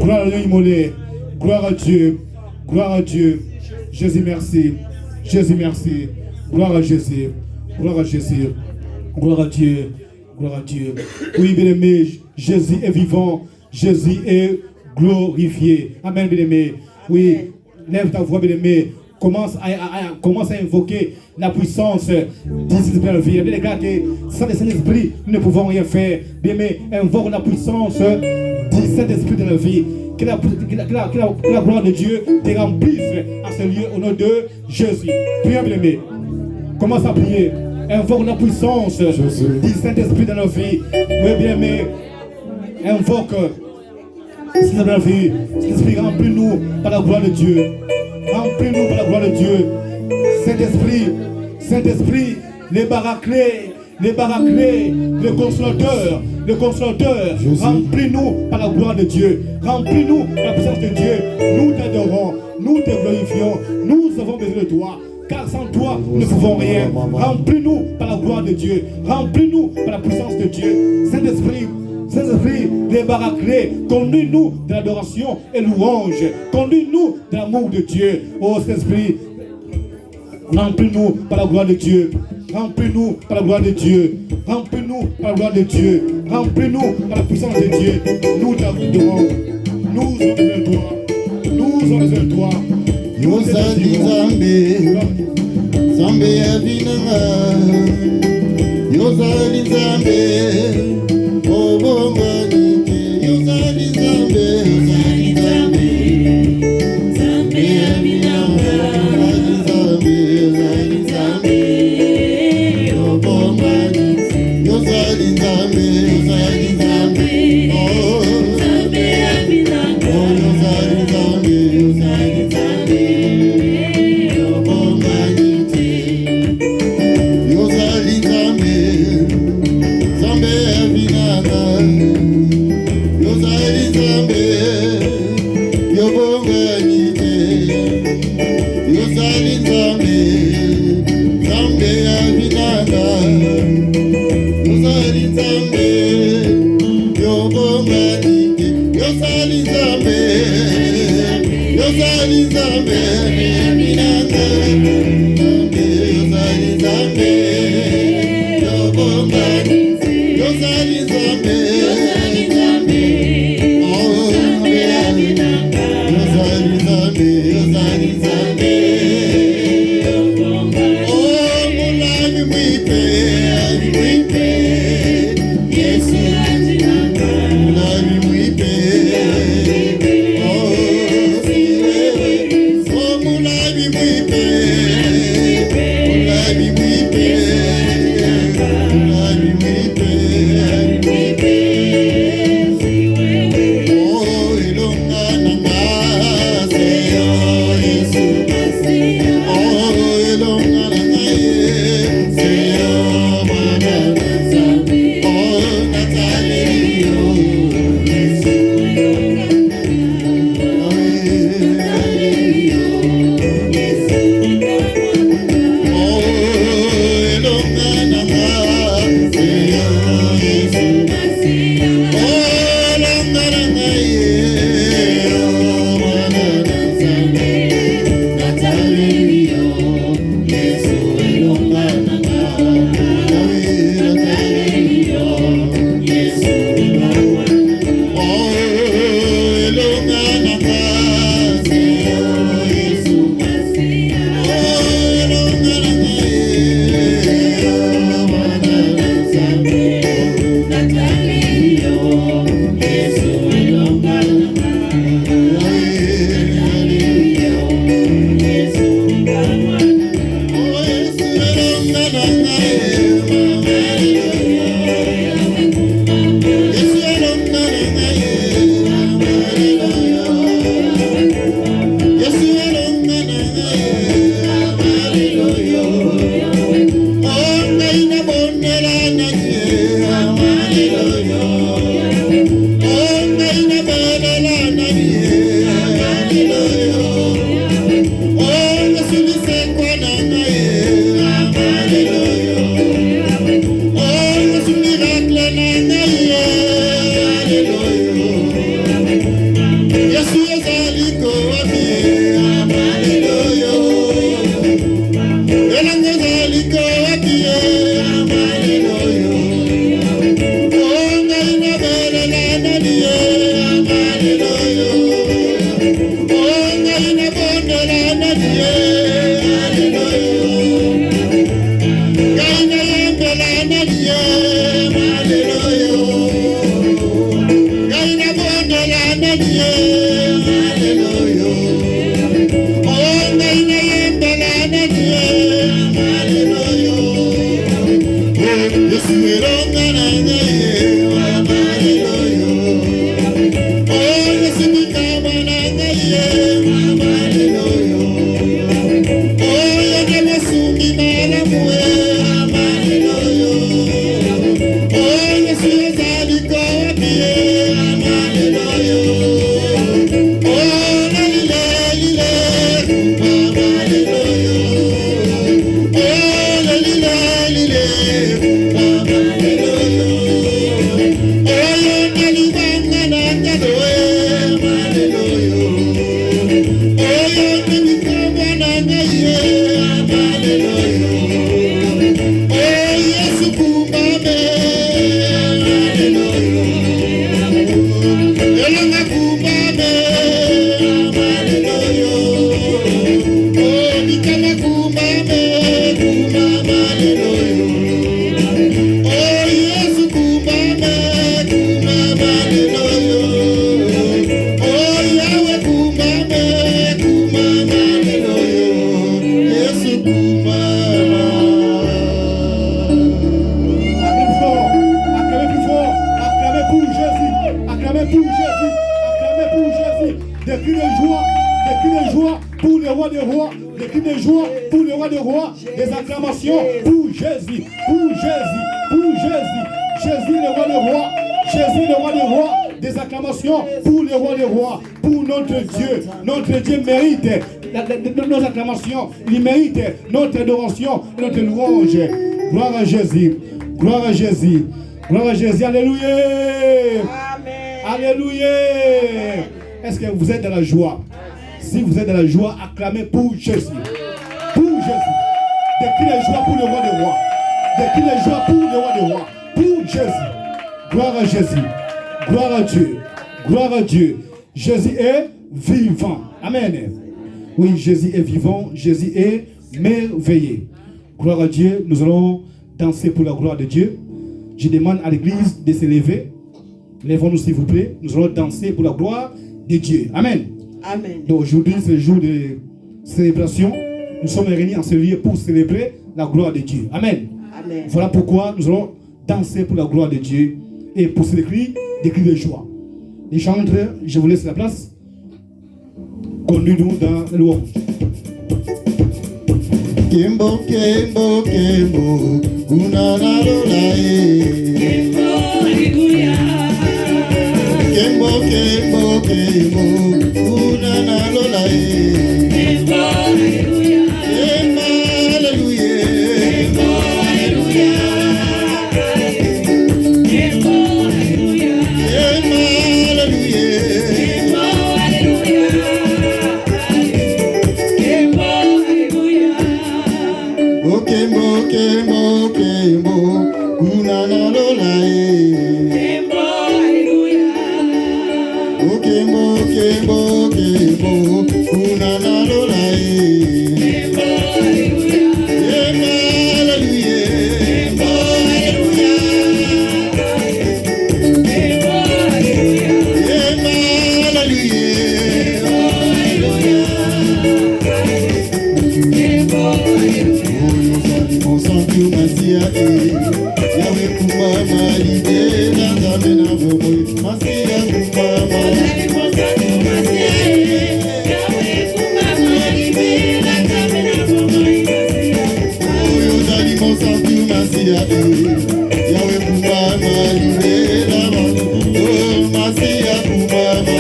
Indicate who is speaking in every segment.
Speaker 1: Gloire à Dieu immolé. Gloire à Dieu. Gloire à Dieu. Jésus, merci. Jésus, merci. Gloire à Jésus. Gloire à Jésus. Gloire à Dieu. Gloire à Dieu. Oui, bien-aimé, Jésus est vivant. Jésus est glorifié. Amen, bien-aimé. Oui, lève ta voix, bien-aimé. Commence à invoquer la puissance du Saint-Esprit de la vie. Déclare que sans le Saint-Esprit, nous ne pouvons rien faire. Bien-aimé, invoque la puissance du Saint-Esprit de la vie. Que la gloire de Dieu te remplisse à ce lieu au nom de Jésus. Priez, bien-aimé. Commence à prier. Invoque la puissance du Saint-Esprit dans nos vies. Oui, bien-aimé. Invoque Saint-Esprit dans nos vies. Saint-Esprit, remplis-nous par la gloire de Dieu. Remplis-nous par la gloire de Dieu. Saint-Esprit, Saint-Esprit, les baraclés, le consolateur, remplis-nous par la gloire de Dieu, remplis-nous par la puissance de Dieu. Nous t'adorons, nous te glorifions, nous avons besoin de toi, car sans toi, nous ne pouvons rien. Remplis-nous par la gloire de Dieu, remplis-nous par la puissance de Dieu. Saint-Esprit, les baraclés, conduis-nous de l'adoration et louange, conduis-nous de l'amour de Dieu. Oh Saint-Esprit, remplis-nous par la gloire de Dieu. Remplis-nous par la gloire de Dieu. Remplis-nous par la gloire de Dieu. Remplis-nous par la puissance de Dieu. Nous t'adorons. Nous avons besoin de toi. Nous avons besoin de toi.
Speaker 2: Yosali Zambe Yavinanga. Yosali Zambe Obongani. Yosali Zambe. Zambe Yavinanga.
Speaker 3: Baby,
Speaker 1: Des acclamations pour Jésus, pour Jésus, pour Jésus. Jésus le roi des rois, Jésus le roi des rois. Des acclamations pour le roi des rois, pour notre Dieu. Notre Dieu mérite nos acclamations, il mérite notre adoration, notre louange. Gloire à Jésus, gloire à Jésus, gloire à Jésus. Alléluia. Amen. Alléluia. Est-ce que vous êtes dans la joie? Si vous êtes dans la joie, acclamez pour Jésus. Pour Jésus. De qui les joie pour le roi des rois. De qui les joie pour le roi des rois. Pour Jésus. Gloire à Jésus. Gloire à Dieu. Gloire à Dieu. Jésus est vivant. Amen. Oui, Jésus est vivant. Jésus est merveilleux. Gloire à Dieu. Nous allons danser pour la gloire de Dieu. Je demande à l'église de se lever. Lèvons-nous s'il vous plaît. Nous allons danser pour la gloire de Dieu. Amen.
Speaker 3: Amen.
Speaker 1: Donc aujourd'hui, c'est le jour de célébration. Nous sommes réunis en ce lieu pour célébrer la gloire de Dieu. Amen.
Speaker 3: Amen.
Speaker 1: Voilà pourquoi nous allons danser pour la gloire de Dieu et pour ce cri des cris de joie. Les chantres, je vous laisse la place. Conduis-nous dans le louange.
Speaker 2: Kimbo, Kimbo, Kimbo, Unana Lolae.
Speaker 4: Kimbo, Hallelujah.
Speaker 2: Kimbo, Kimbo, Kimbo, Unana Lolae.
Speaker 4: Kimbo, Hallelujah.
Speaker 2: Kimbo, Hallelujah.
Speaker 4: Kimbo, Hallelujah.
Speaker 2: Kimbo, Hallelujah.
Speaker 4: Kimbo, Hallelujah. Kimbo, Hallelujah.
Speaker 2: Oh, Kimbo, Kimbo, Kimbo, Unana Lolae.
Speaker 4: Kimbo, Hallelujah.
Speaker 2: Oh, Kimbo, Kimbo, Kimbo, Unana Lolae.
Speaker 4: Kimbo, Hallelujah.
Speaker 2: Kimbo, Hallelujah.
Speaker 4: Kimbo, Hallelujah. Kimbo, Hallelujah.
Speaker 2: Kimbo, Hallelujah.
Speaker 4: Kimbo, Hallelujah.
Speaker 2: Oyo zali monsantu masia yawe kumama libela nzambe na bomoi masia kumama oyo zali monsantu masia yawe kumama libela oh masia kumama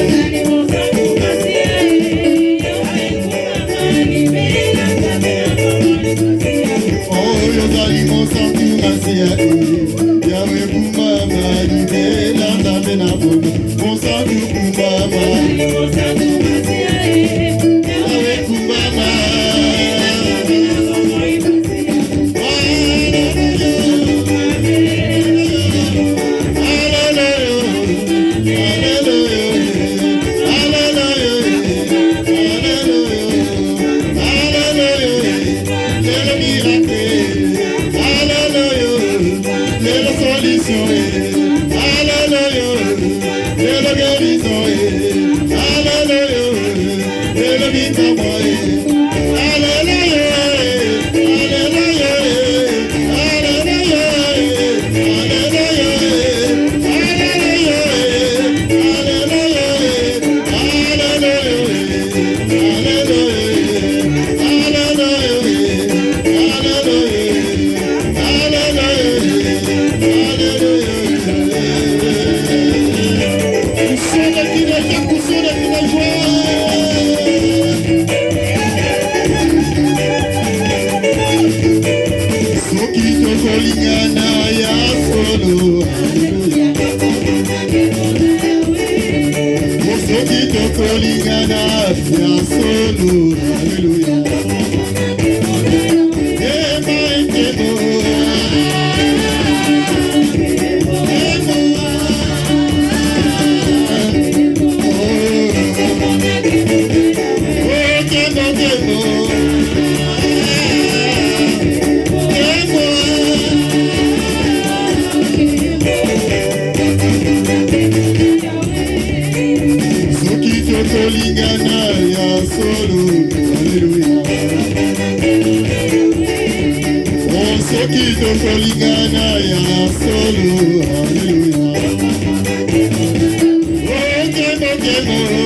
Speaker 2: oyo zali monsantu masia yawe kumama libela nzambe na bomoi monsantu kumama yawe kumama Hallelujah, de joie. Soki tokolingana ya solo, soki tokolingana ya solo, haleluya. Tolingana ya solo, hallelujah. Oh, soki tolingana ya solo, hallelujah. Oh, kemo kemo,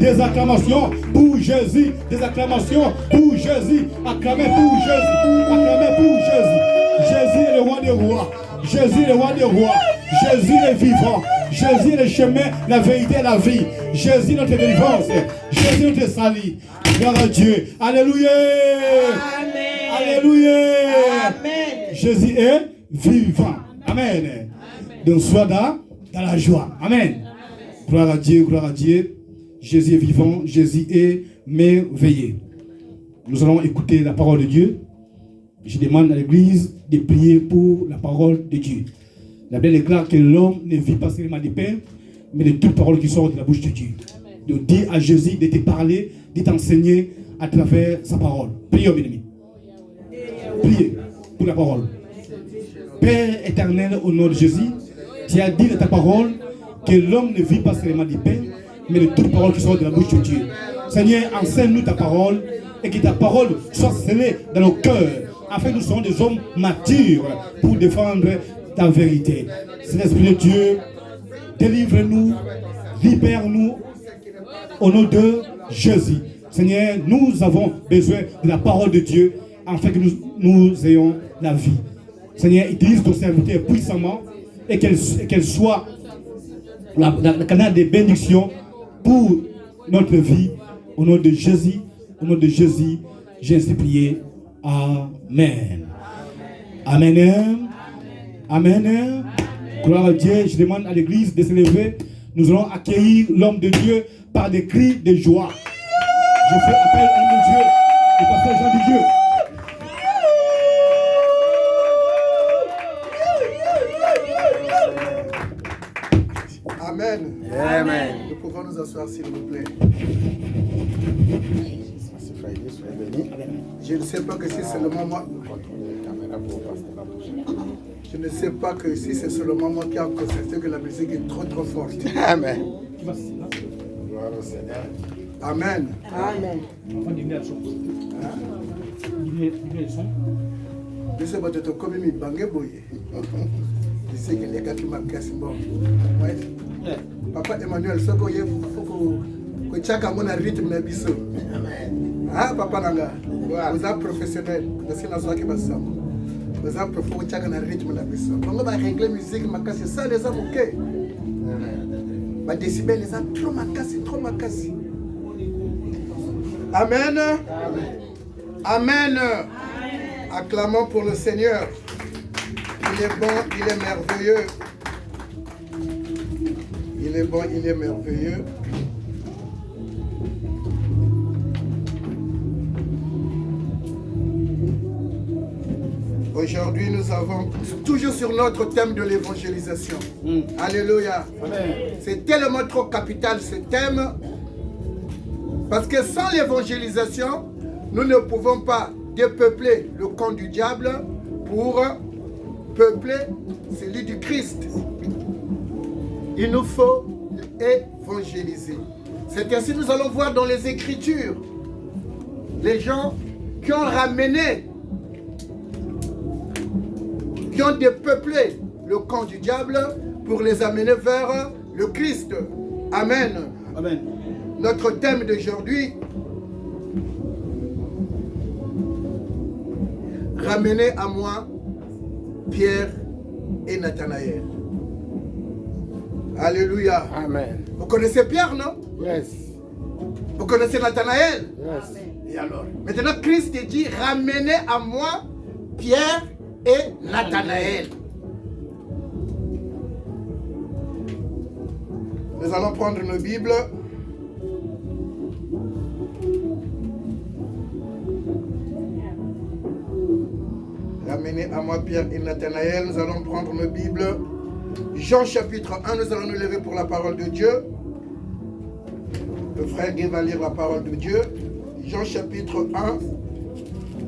Speaker 1: des acclamations pour Jésus, des acclamations pour Jésus, acclamez pour Jésus, acclamez pour Jésus. Jésus est le roi des rois, Jésus est le roi des rois, Jésus est vivant, Jésus est le chemin, la vérité et la vie, Jésus est notre délivrance, Jésus est notre salut. Gloire à Dieu, alléluia,
Speaker 4: Amen.
Speaker 1: alléluia,
Speaker 4: Amen.
Speaker 1: Jésus est vivant, amen. Donc sois dans la joie, amen. Gloire à Dieu, gloire à Dieu. Jésus est vivant, Jésus est merveilleux. Nous allons écouter la parole de Dieu. Je demande à l'église de prier pour la parole de Dieu. La Bible déclare que l'homme ne vit pas seulement de pain, mais de toute parole qui sort de la bouche de Dieu. De dire à Jésus de te parler, de t'enseigner à travers sa parole. Prions, mes amis. Priez pour la parole. Père éternel, au nom de Jésus, tu as dit dans ta parole que l'homme ne vit pas seulement de pain, mais de toute parole qui sort de la bouche de Dieu. Seigneur, enseigne-nous ta parole et que ta parole soit scellée dans nos cœurs, afin que nous soyons des hommes matures pour défendre ta vérité. Saint-Esprit de Dieu, délivre-nous, libère-nous au nom de Jésus. Seigneur, nous avons besoin de la parole de Dieu afin que nous ayons la vie. Seigneur, utilise ton serviteur puissamment et qu'elle soit le canal de bénédiction pour notre vie. Au nom de Jésus, j'ai ainsi prié. Amen. Amen. Amen. Gloire à Dieu. Je demande à l'église de se lever. Nous allons accueillir l'homme de Dieu par des cris de joie. Je fais appel à l'homme de Dieu, le pasteur Jean de Dieu.
Speaker 2: Amen.
Speaker 4: Amen.
Speaker 2: Nous pouvons nous asseoir, s'il vous plaît. Je ne sais pas que si seulement moi. Je ne sais pas que si c'est seulement moi qui a constaté que la musique est trop trop forte.
Speaker 4: Amen.
Speaker 2: Gloire au Seigneur. Amen.
Speaker 4: Amen.
Speaker 2: Je sais pas, tu as commis mes bangé boye. Je sais que les gars qui m'ont cassé bon. Ouais. Papa Emmanuel, ce qu'il faut que tu aies un rythme de biso. Ah, papa Nanga, vous êtes professionnel. Merci à toi qui m'a dit. Vous êtes professionnel, vous avez un rythme de biso. Quand on va régler la musique, c'est ça, les hommes, ok. Les décibels, les hommes, trop macassés, trop macassés. Amen. Amen. Acclamons pour le Seigneur. Il est bon, il est merveilleux. Il est bon, il est merveilleux. Aujourd'hui, nous avons toujours sur notre thème de l'évangélisation. Alléluia. C'est tellement trop capital ce thème. Parce que sans l'évangélisation, nous ne pouvons pas dépeupler le camp du diable pour peupler celui du Christ. Il nous faut évangéliser. C'est ainsi que nous allons voir dans les Écritures les gens qui ont ramené, qui ont dépeuplé le camp du diable pour les amener vers le Christ. Amen.
Speaker 1: Amen.
Speaker 2: Notre thème d'aujourd'hui, ramenez à moi Pierre et Nathanaël. Alléluia.
Speaker 4: Amen.
Speaker 2: Vous connaissez Pierre, non?
Speaker 4: Yes.
Speaker 2: Vous connaissez Nathanaël?
Speaker 4: Yes.
Speaker 2: Et alors? Maintenant, Christ dit, ramenez à moi Pierre et Nathanaël. Nous allons prendre nos Bibles. Ramenez à moi Pierre et Nathanaël. Nous allons prendre nos Bibles. Jean chapitre 1, nous allons nous lever pour la parole de Dieu. Le frère Guy va lire la parole de Dieu. Jean chapitre 1,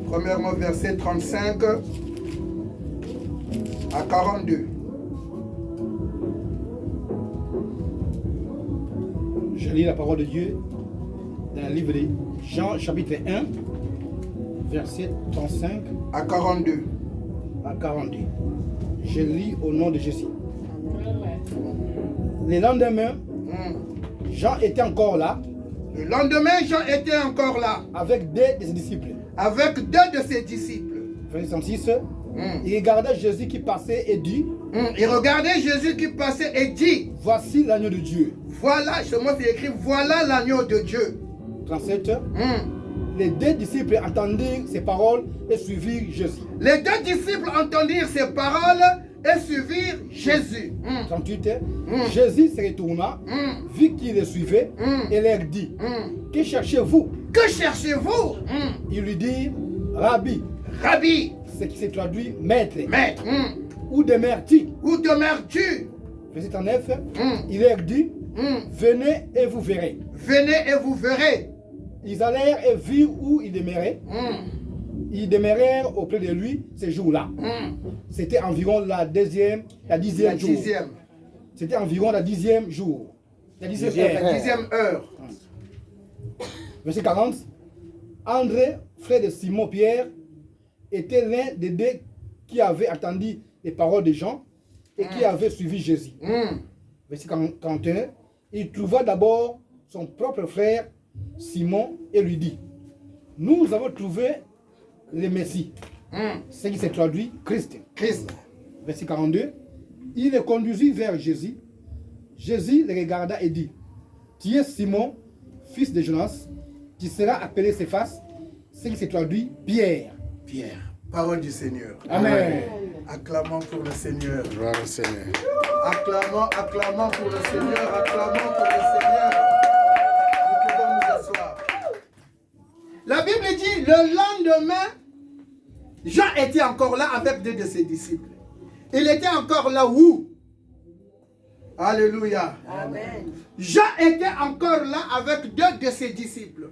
Speaker 2: premièrement verset 35 à 42.
Speaker 3: Je lis la parole de Dieu dans le livre de Jean chapitre 1, verset 35
Speaker 2: à 42.
Speaker 3: à 42. Je lis au nom de Jésus. Le lendemain, Jean était encore là.
Speaker 2: Le lendemain, Jean était encore là.
Speaker 3: Avec deux de ses disciples.
Speaker 2: Avec deux de ses disciples.
Speaker 3: Verset 36. Il regarda Jésus qui passait et dit.
Speaker 2: Il regardait Jésus qui passait et dit.
Speaker 3: Voici l'agneau de Dieu.
Speaker 2: Voilà, chez moi c'est écrit, voilà l'agneau de Dieu.
Speaker 3: 37. Les deux disciples entendirent ces paroles et suivirent Jésus.
Speaker 2: Les deux disciples entendirent ces paroles et suivirent Jésus.
Speaker 3: 38. Jésus se retourna, vit qu'il les suivait et leur dit, que cherchez-vous?
Speaker 2: Que cherchez-vous?
Speaker 3: Il lui dit, Rabbi,
Speaker 2: Rabbi,
Speaker 3: ce qui se traduit maître.
Speaker 2: maître,
Speaker 3: Où demeures-tu?
Speaker 2: où demeures-tu?
Speaker 3: Verset 39. Il leur dit, venez et vous verrez.
Speaker 2: Venez et vous verrez.
Speaker 3: Ils allèrent et virent où il demeurait. Ils demeurèrent auprès de lui ces jours-là. C'était environ la dixième jour. C'était environ la 10e jour. La 10e heure.
Speaker 2: La 10e heure.
Speaker 3: Verset 40. André, frère de Simon-Pierre, était l'un des deux qui avait attendu les paroles de Jean et qui avait suivi Jésus. Verset 41. Il trouva d'abord son propre frère Simon et lui dit, nous avons trouvé le Messie. Ce qui se traduit Christ. Verset 42. Il le conduisit vers Jésus. Jésus le regarda et dit, tu es Simon, fils de Jonas, tu seras appelé Céphas, ce qui se traduit Pierre.
Speaker 2: Pierre. Parole du Seigneur.
Speaker 3: Amen.
Speaker 2: Acclamons pour le Seigneur.
Speaker 4: Gloire au Seigneur.
Speaker 2: Acclamons pour le Seigneur. Acclamons pour le Seigneur. Nous pouvons nous asseoir. La Bible dit, le lendemain, Jean était encore là avec deux de ses disciples. Il était encore là où? Alléluia.
Speaker 4: Amen.
Speaker 2: Jean était encore là avec 2 de ses disciples.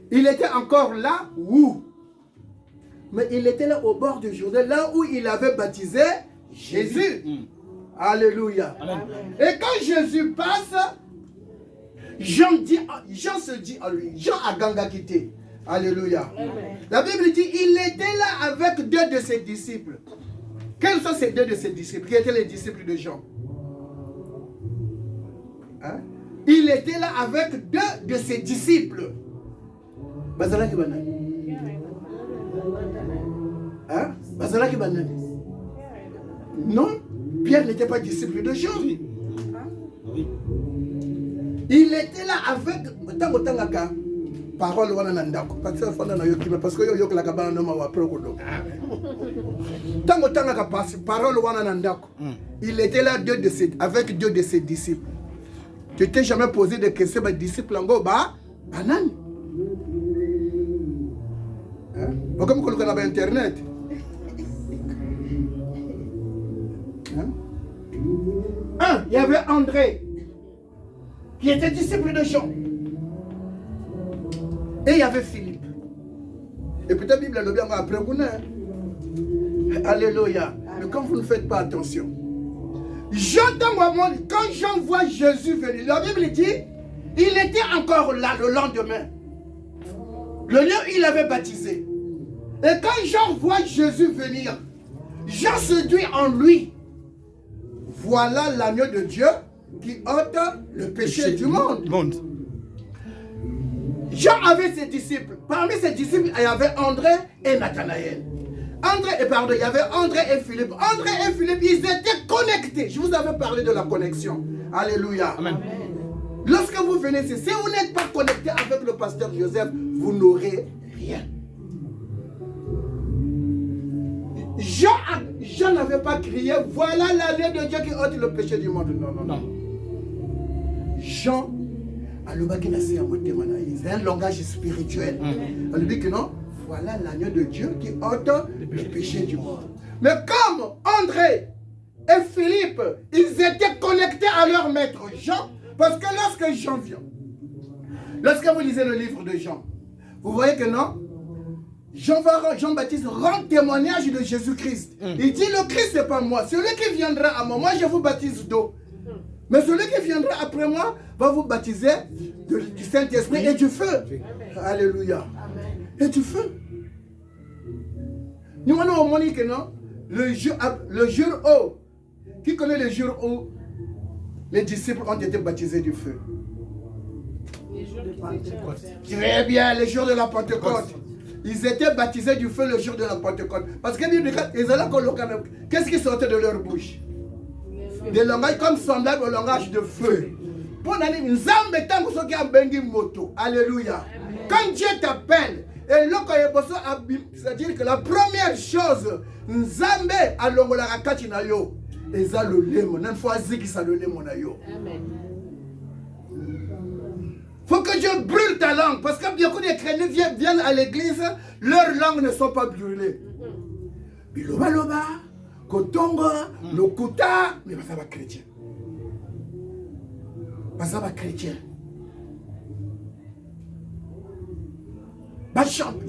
Speaker 2: Il était encore là où? Mais il était là au bord du Jourdain, là où il avait baptisé Jésus. Alléluia.
Speaker 3: Amen.
Speaker 2: Et quand Jésus passe, Jean se dit à lui, Jean a ganga quitté. Alléluia.
Speaker 4: Amen.
Speaker 2: La Bible dit, il était là avec 2 de ses disciples. Quels sont ces 2 de ses disciples? Qui étaient les disciples de Jean? Hein? Il était là avec 2 de ses disciples. Bazalaki banani. Hein? Bazalaki banani. Non, Pierre n'était pas disciple de Jean.
Speaker 3: Oui.
Speaker 2: Il était là avec Tangotangaka. Parole wana nandako. Parce que yo la kabana no ma prokodo. Tangotangaka parole wana nandako. Il était là avec 2 de ses disciples. Tu t'es jamais posé de questions mes disciples en go banane. Hein? Comme on a internet. Hein? Il y avait André qui était disciple de Jean. Et il y avait Philippe. Et peut-être la Bible le bien après vous. Alléluia. Mais quand vous ne faites pas attention, quand Jean voit Jésus venir, la Bible dit, il était encore là le lendemain. Le lieu où il avait baptisé. Et quand Jean voit Jésus venir, Jean se dit en lui, voilà l'agneau de Dieu qui ôte le péché du monde. Jean avait ses disciples. Parmi ses disciples, il y avait André et Nathanaël. Il y avait André et Philippe. André et Philippe, ils étaient connectés. Je vous avais parlé de la connexion. Alléluia.
Speaker 3: Amen.
Speaker 2: Lorsque vous venez ici, si vous n'êtes pas connecté avec le pasteur Joseph, vous n'aurez rien. Jean n'avait pas crié, voilà l'agneau de Dieu qui ôte le péché du monde. Non. Jean, c'est un langage spirituel. On lui dit que non, voilà l'agneau de Dieu qui ôte le péché du monde. Mais comme André et Philippe, ils étaient connectés à leur maître Jean, parce que lorsque Jean vient, lorsque vous lisez le livre de Jean, vous voyez que non, Jean-Baptiste rend témoignage de Jésus-Christ. Il dit, le Christ, c'est pas moi. Celui qui viendra à moi, je vous baptise d'eau. Mais celui qui viendra après moi va vous baptiser du Saint-Esprit et du feu. Alléluia. Et du feu. Nous avons dit que non, le jour où, qui connaît le jour où les disciples ont été baptisés du feu? Très bien, le jour de la Pentecôte. Ils étaient baptisés du feu le jour de la Pentecôte. Parce que qu'est-ce qui sortait de leur bouche? Des langages comme semblables au langage de feu. Alléluia. Quand Dieu t'appelle, c'est-à-dire que la première chose, Nzambe alongola kati na yo, eza lolemo, nan fois zikisa lolemo na yo. Faut que Dieu brûle ta langue, parce que beaucoup de chrétiens viennent à l'église, leurs langues ne sont pas brûlées. Biloba loba, kotongo, lokuta, mais ça va chrétien. Ça va chrétien.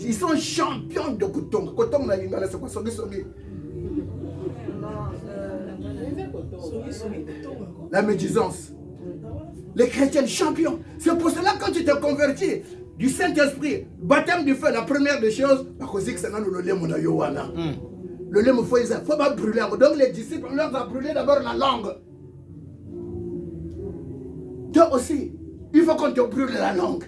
Speaker 2: Ils sont champions de Kotongo. Kotongo na lingala c'est quoi songi songi? La médisance. Les chrétiens champions. C'est pour cela que quand tu te convertis du Saint-Esprit, baptême du feu, la première des choses, le lait, il faut pas brûler. Donc les disciples, on leur a brûlé d'abord la langue. Toi aussi, il faut qu'on te brûle la langue.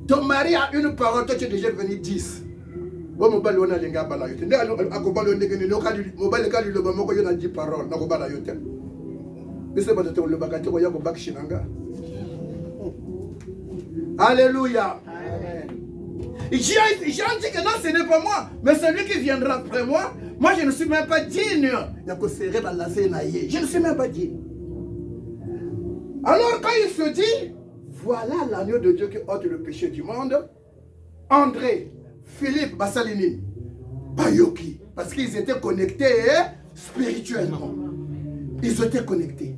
Speaker 2: Ton mari a une parole, toi tu es déjà devenu 10. Bon, mon bal, on a les gars, on a 10 paroles. Alléluia. J'ai dit que non, ce n'est pas moi, mais celui qui viendra après moi, moi je ne suis même pas digne. Je ne suis même pas digne. Alors quand il se dit, voilà l'agneau de Dieu qui ôte le péché du monde, André, Philippe, Bassalini, Bayoki, parce qu'ils étaient connectés spirituellement. Ils étaient connectés.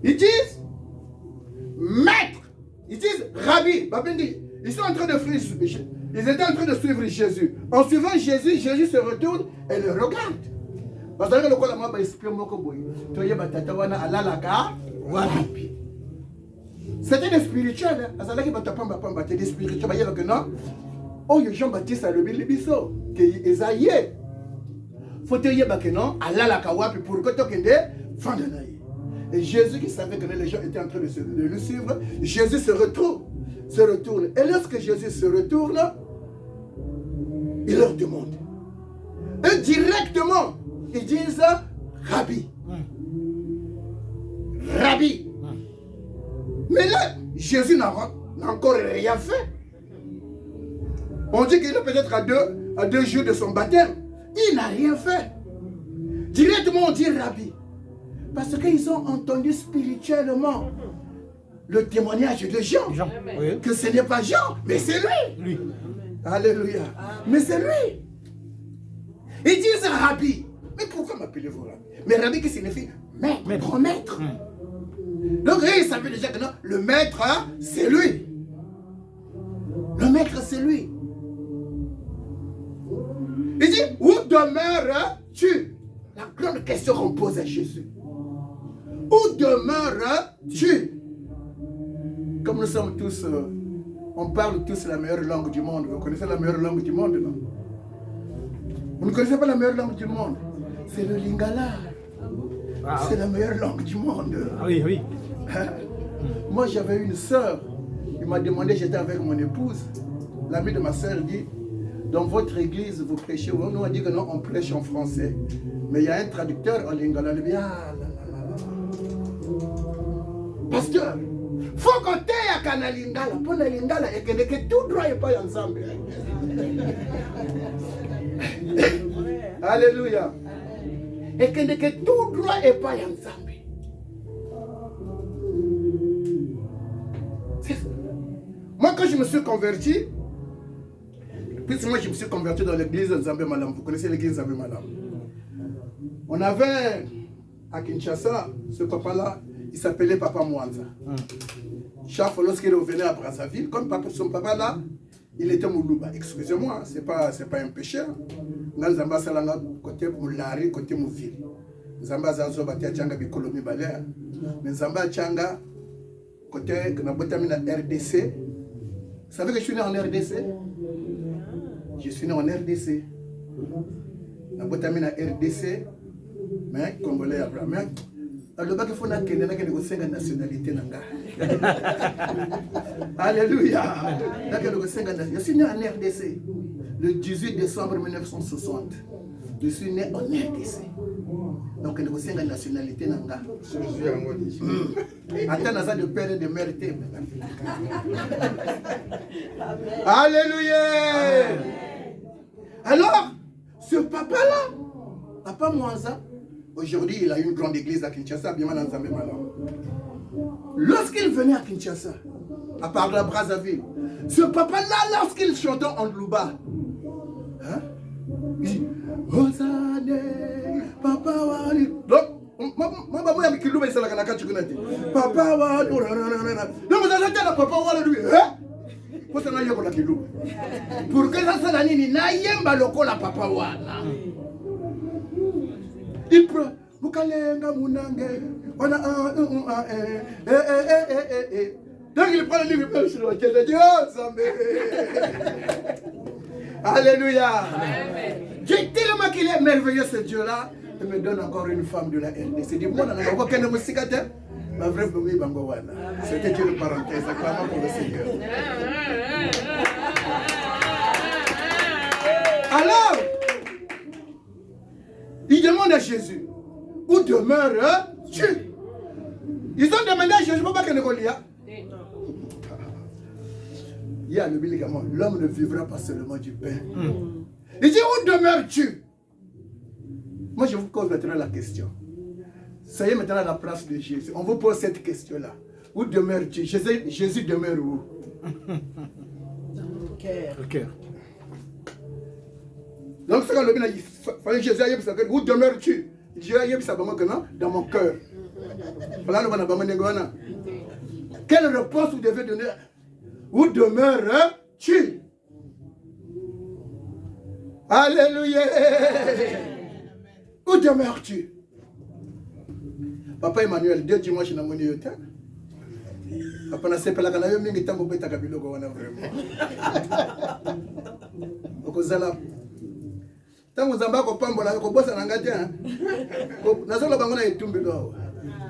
Speaker 2: Ils disent maître. Ils disent rabbi. Ils sont en train de suivre. Ils étaient en train de suivre Jésus. En suivant Jésus, Jésus se retourne et le regarde. Parce que le la m'a expliqué c'était des spirituels. C'était des spirituels. Oh, Jean-Baptiste a levé le biseau. Que Esaïe. Faut te dire que non, Allah la kawapi pour que tu aies. Et Jésus qui savait que les gens étaient en train de le suivre, Jésus se retourne. Et lorsque Jésus se retourne, il leur demande. Et directement, ils disent Rabbi. Rabbi. Mais là, Jésus n'a encore rien fait. On dit qu'il est peut-être à deux jours de son baptême. Il n'a rien fait. Directement, on dit Rabbi. Parce qu'ils ont entendu spirituellement le témoignage de Jean. Oui. Que ce n'est pas Jean, mais c'est lui. Alléluia. Mais c'est lui. Ils disent Rabbi. Mais pourquoi m'appelez-vous Rabbi? Mais Rabbi qui signifie maître, grand maître. Donc ils savaient déjà que non, le maître, c'est lui. Le maître, c'est lui. Il dit, où demeures-tu? La grande question qu'on pose à Jésus. Où demeures-tu? Comme nous sommes tous, on parle tous la meilleure langue du monde. Vous connaissez la meilleure langue du monde, non? Vous ne connaissez pas la meilleure langue du monde? C'est le Lingala. C'est la meilleure langue du monde.
Speaker 3: Oui, oui.
Speaker 2: Moi, j'avais une sœur. Il m'a demandé, j'étais avec mon épouse. L'ami de ma sœur dit, dans votre église, vous prêchez. Nous, on dit que non, on prêche en français. Mais il y a un traducteur en Lingala. Il dit, ah là là là. Pasteur, faut qu'on t'aille à Kana Lingala. Pour la Lingala, et que tout droit n'est pas ensemble. Alléluia. Et que tout droit n'est pas ensemble. Moi, quand je me suis converti, puisque moi je me suis converti dans l'église de Nzambé Malam. Vous connaissez l'église de Nzambé Malam? On avait à Kinshasa, ce papa-là, il s'appelait Papa Mwanza. Chaque fois lorsqu'il revenait à Brazzaville, comme son papa là, il était Moulouba. Excusez-moi, c'est pas un péché. Dans Nzamba Salanga, côté Moulari, côté Mouville. Nzamba Zazo Batia Tchanga Bikolomi Balea. Nzamba Tchanga, côté Knabotamina RDC. Vous savez que je suis né en RDC? Je suis né en RDC. Nabotamina RDC. Mais Congolais Abraham. Alors, il faut que la nationalité. Alléluia. Je suis né en RDC le 18 décembre 1960. Je suis né en RDC. Donc, il faut que la nationalité. Attends, de père et de mère. Alléluia. Alors, ce papa-là, Papa Mwanza, aujourd'hui, il a une grande église à Kinshasa, bien mal en Malam. Lorsqu'il venait à Kinshasa, à part de la Brazzaville, ce papa-là, lorsqu'il chantait en Louba, hein, il dit Osane, Papa Wali. Donc, moi, avec Louba, il s'est là, Papa Wali. Donc, vous avez dit à Papa Wali, hein? Pour que ça soit la nini, na yemba lokola Papa Wali. Il prend Mukalenga Munange. On a donc il prend le livre, il sur lequel il dit oh Zambé. Alléluia. Dieu tellement qu'il est merveilleux ce Dieu-là, il me donne encore une femme de la RDC. Dit moi, on n'a pas qu'un musicateur. Ma vraie famille Bangowana. C'était une parenthèse, acclamons pour le Seigneur. Alors, il demande à Jésus, où demeures-tu? Ils ont demandé à Jésus, pourquoi qu'il y a? Il y a le médicament, l'homme ne vivra pas seulement du pain. Il dit, où demeures-tu? Moi, je vous pose maintenant la question. Soyez maintenant à la place de Jésus. On vous pose cette question-là. Où demeures-tu? Jésus demeure où? Dans le cœur.
Speaker 3: Le cœur.
Speaker 2: Donc, ce qu'on le dit, fallait Jésus aille où demeures-tu? Jésus aille dans mon cœur. Voilà le banabama. Quelle réponse vous devez donner? Où demeures-tu? Alléluia. Où demeures-tu? Papa Emmanuel, 2 dimanches na moni yote. Papa na sepela kana yo mingi tango beta kabiloko wana vraiment. Okozala. Tango zamba ko pambola ko bosa na ngati hein. Nazolo bango na etumbi do.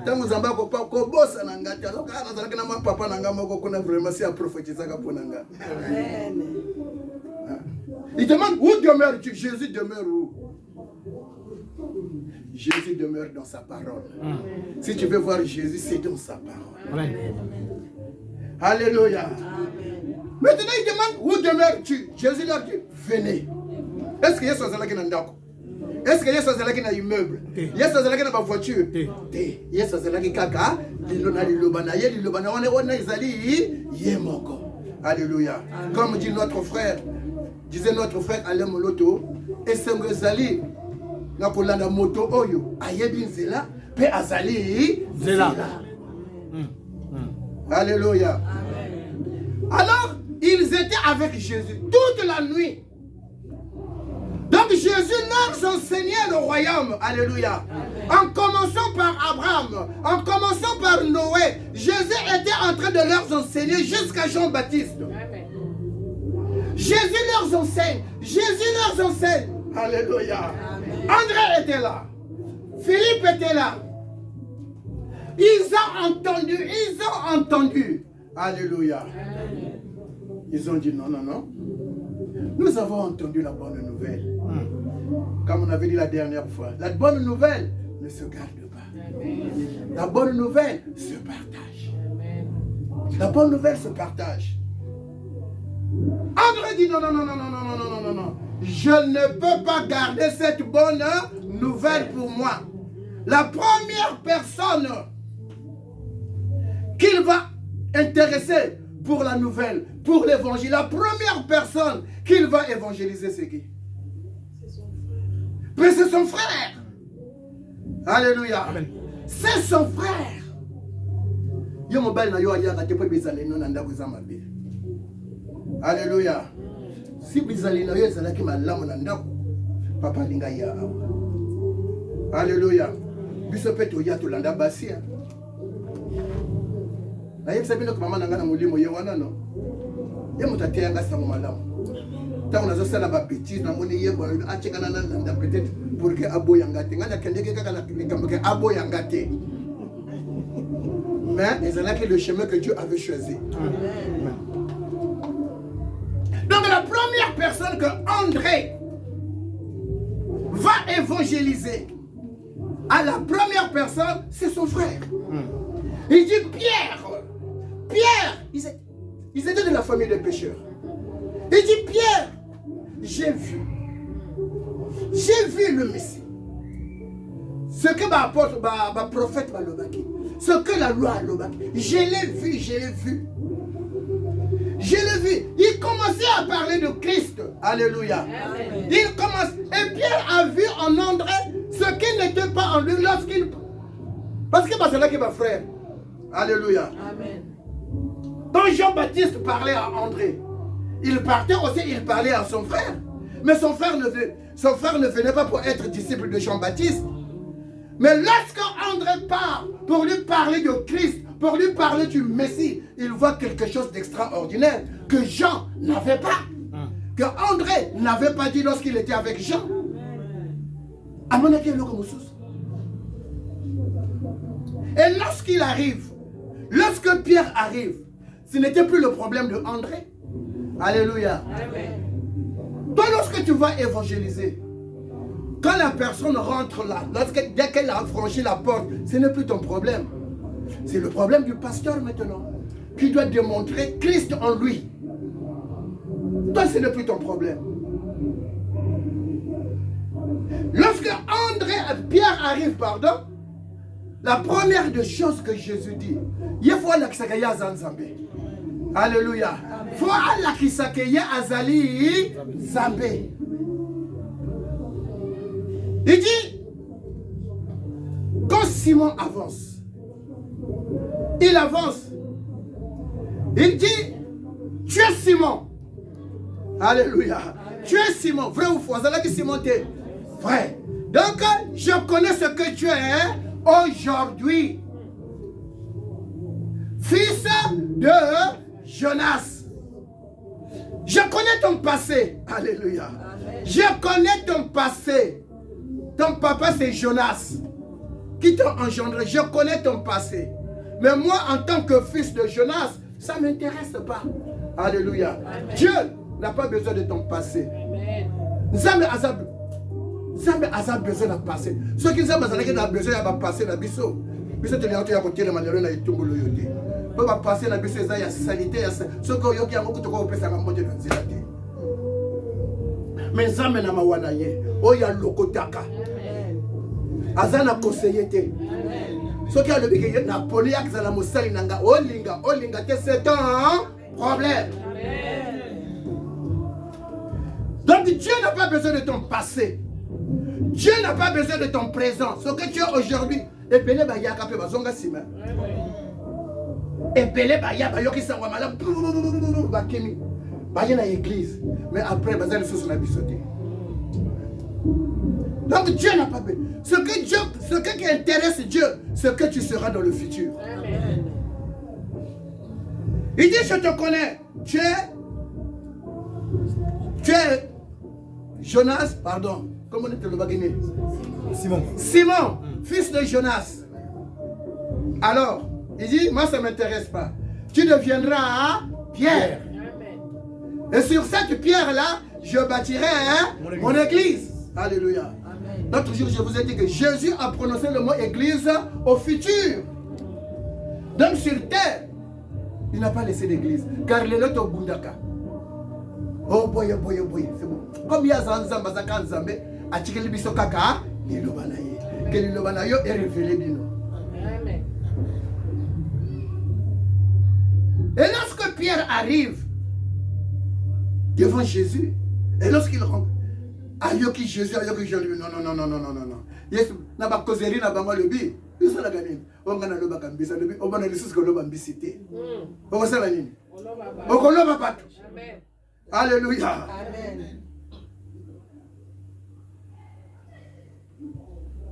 Speaker 2: Tango zamba ko bosa na ngati. Alors kana zala kana ma papa na ngamo ko kuna vraiment c'est à prophétiser ka pona nga. Amen. Il demande où demeures-tu? Jésus demeure où? Jésus demeure dans sa parole. Si tu veux voir Jésus, c'est dans sa parole. Amen. Alléluia. Amen. Maintenant, il demande où demeures-tu? Jésus leur dit, venez. Est-ce que Yesu azalaki na ndako? Est-ce que Yesu azalaki na immeuble? Yesu azalaki na voiture? Yesu azalaki kaka lilona liloba na ye liloba na wana ezali ye moko. Alléluia. Comme dit notre frère, disait notre frère Alain Moloto, esengo ezali na kolanda moto oyo ayebi nzela pe azali nzela. Alléluia. Alors, ils étaient avec Jésus toute la nuit. Donc Jésus leur enseignait le royaume. Alléluia. En commençant par Abraham, en commençant par Noé, Jésus était en train de leur enseigner jusqu'à Jean-Baptiste. Jésus leur enseigne. Jésus leur enseigne. Alléluia. André était là. Philippe était là. Ils ont entendu. Alléluia. Ils ont dit non, non, non. Nous avons entendu la bonne nouvelle. Comme on avait dit la dernière fois. La bonne nouvelle ne se garde pas. La bonne nouvelle se partage. La bonne nouvelle se partage. André dit non, non, non, non, non, non, non, non, non, non. Je ne peux pas garder cette bonne nouvelle pour moi. La première personne qu'il va intéresser pour la nouvelle, pour l'évangile, la première personne qu'il va évangéliser, c'est qui? Mais c'est son frère. Alléluia. Amen. C'est son frère. Alléluia. Si bizalina yo ezalaki malamu na ndako, papa linga ya awa. Alléluia. Biso pe toya tolanda basi. Na yebisa bino ko mama nanga na molimo ye wana no. Ye mutate yanga sango malamu. Tango nazo sala ba bêtise na moni ye bola acheka na landa peut-être pour que abo yanga te. Ngana kendeke kaka na likambo ke abo yanga te. Mais ezalaki le chemin que Dieu avait choisi. Amen. Donc la première personne que André va évangéliser, à la première personne, c'est son frère. Il dit Pierre. Pierre, ils étaient de la famille des pécheurs. Il dit Pierre, j'ai vu le Messie. Ce que ma prophète m'a lobaki, ce que la loi a lobaki, je l'ai vu. Je l'ai vu. Il commençait à parler de Christ. Alléluia. Amen. Il commence. Et Pierre a vu en André ce qui n'était pas en lui lorsqu'il... Parce que c'est là qui est ma frère. Alléluia. Amen. Quand Jean-Baptiste parlait à André, il partait aussi, il parlait à son frère. Mais son frère ne venait pas pour être disciple de Jean-Baptiste. Mais lorsque André part pour lui parler de Christ, pour lui parler du Messie, il voit quelque chose d'extraordinaire que Jean n'avait pas. Que André n'avait pas dit lorsqu'il était avec Jean. Et lorsqu'il arrive, lorsque Pierre arrive, ce n'était plus le problème de André. Alléluia. Toi, lorsque tu vas évangéliser, quand la personne rentre là, dès qu'elle a franchi la porte, ce n'est plus ton problème. C'est le problème du pasteur maintenant, qui doit démontrer Christ en lui. Toi, ce n'est plus ton problème. Lorsque Pierre arrive, pardon, la première des choses que Jésus dit, il faut aller à Zanzambe. Alléluia. Il faut aller à Azali Zambé. Il dit, quand Simon avance, il avance. Il dit, tu es Simon. Alléluia. Tu es Simon. Vrai ou faux? C'est qui Simon t'es? Vrai. Donc, je connais ce que tu es aujourd'hui. Fils de Jonas. Je connais ton passé. Alléluia. Je connais ton passé. Ton papa c'est Jonas qui t'a engendré. Je connais ton passé. Mais moi en tant que fils de Jonas, ça ne m'intéresse pas. Alléluia. Amen. Dieu n'a pas besoin de ton passé. Nzambe a besoin de passé. Ceux qui ont besoin de passer la biso. Biso te liato ya kotiele malero na itungulu yote. Ba passer la biso ya sanité ya ceux qui yoki yango kutoka opesa ka moto na nzela te. Mais Nzambe na mawana ye, oya lokotaka. Azana conseiller te. Ce qui a le béquet, Napoléon, qui a la moussali nanga, olinga, c'est un problème. Donc Dieu n'a pas besoin de ton passé. Dieu n'a pas besoin de ton présent. Ce que tu as aujourd'hui, epele ba yaka pe bazonga sima. Epele ba ya ba yoki sangwa mala ba kemi. Ba yena église, mais après bazali sous la bisoté. Donc Dieu n'a pas besoin. Ce qui intéresse Dieu, c'est que tu seras dans le futur. Amen. Il dit, je te connais. Tu es Jonas, pardon. Comment on était le bagagné? Simon, fils de Jonas. Alors, il dit, moi ça ne m'intéresse pas. Tu deviendras Pierre. Amen. Et sur cette pierre-là, je bâtirai mon église. Alléluia. L'autre jour, je vous ai dit que Jésus a prononcé le mot église au futur. Donc sur terre, il n'a pas laissé l'église. Car il est là au Bundaka. Oh boy, c'est bon. Comme il y a Zanzamba, Zakanzambe, a Tchikeli Bisokaka, Nilobanaye. Que Nilobanayo est révélé de nous. Amen. Et lorsque Pierre arrive devant Jésus, et lorsqu'il rentre, ayoki Jésus, ayoki Jésus, non. Yes, na ba kozeri na bango lobi, bisa la ganini. Onga na loba kambisa lobi, oba na lisusu ko loba mbisité. Oko sala nini? Oko loba bato. Amen. Alléluia. Amen.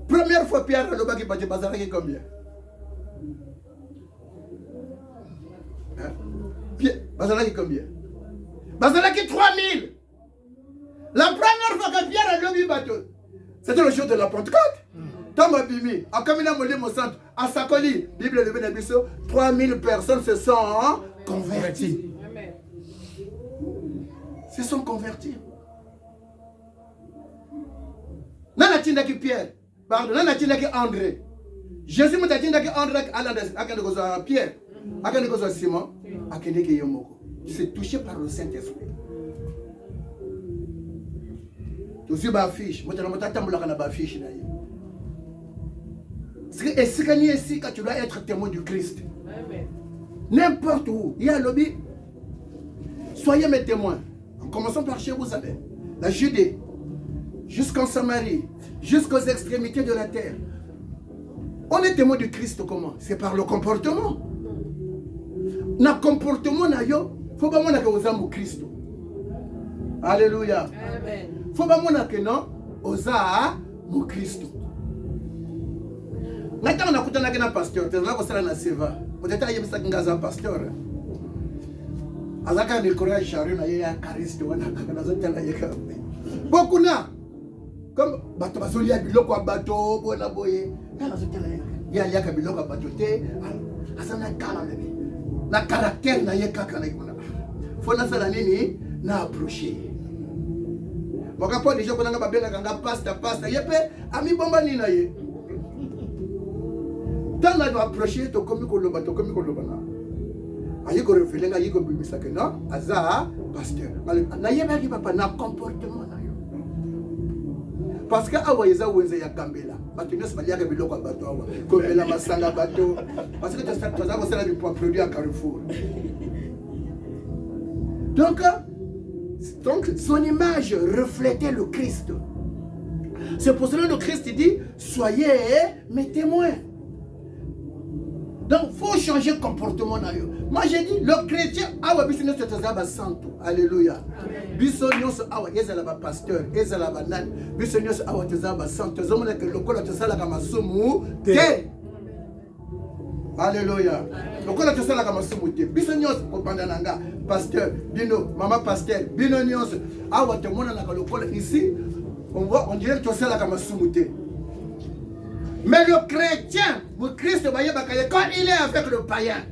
Speaker 2: Première fois Pierre a loba qui bâti bazaraki combien? Pierre, bazaraki combien? Bazaraki 3000. La première fois que Pierre a levé bateau, c'était le jour de la Pentecôte. Tom Abimi, à Kamina Molé Monsanto, à Sakoli, Bible levé dans Bisso, 3000 personnes se sont converties. Se sont converties. Nana Tindaki Pierre, pardon, Nana Tindaki André. Jésus m'a dit que André a Pierre, a Simon, a Yomoko. C'est touché par le Saint-Esprit. Tu suis affiche, moi affiche. Et c'est quand tu dois être témoin du Christ. N'importe où, il y a un lobby. Soyez mes témoins. En commençant par Jérusalem, la Judée, jusqu'en Samarie, jusqu'aux extrémités de la terre. On est témoin du Christ comment? C'est par le comportement. Le comportement, il faut pas que Christ. Alléluia. Amen. Faut pas que non, osa mon Christ. Maintenant on a écouté un pasteur, tu vas passer na seva. Peut-être il y a ça un pasteur. Azaka le courage charrue na ya Christ wana kana zotela yeka. Beaucoup na comme bato bazolia biloko bato bona boye. Kana zotela yeka. Ya biloko bato te. Asana kala bébé. Na caractère na yeka kana ikona. Faut na sala nini na approcher. Boka po déjà konanga babela kanga pasta yepe ami bomba ni na ye. Tant la doit approcher to komi ko loba na. Ayi ko révéler nga yiko bimisa que non aza pasteur. Na yeba ki papa na comportement na yo. Parce que awayeza wenze ya kambela. Bato nyos balia ka biloko bato awa. Ko bela masanga bato. Parce que tu as ko sala du produit à Carrefour. Donc son image reflétait le Christ. C'est pour cela que le Christ dit, soyez mes témoins. Donc, il faut changer de comportement. Moi, j'ai dit, le chrétien, awa bisino se tazaba santo. Alléluia. Bisonyo se awa, ezalaba pasteur, ezalaba nan. Bisonyo se awa tazaba santo. Zomona que le kola tazala kama sumu te. Alléluia. Le kola tazala kama sumu te. Bisonyo se kopandananga, pasteur, bino, maman pasteur, bino nyos. Awa te mona na le kola ici. On dirait que tazala kama sumu te. Mais le chrétien, le Christ, quand il est avec le païen,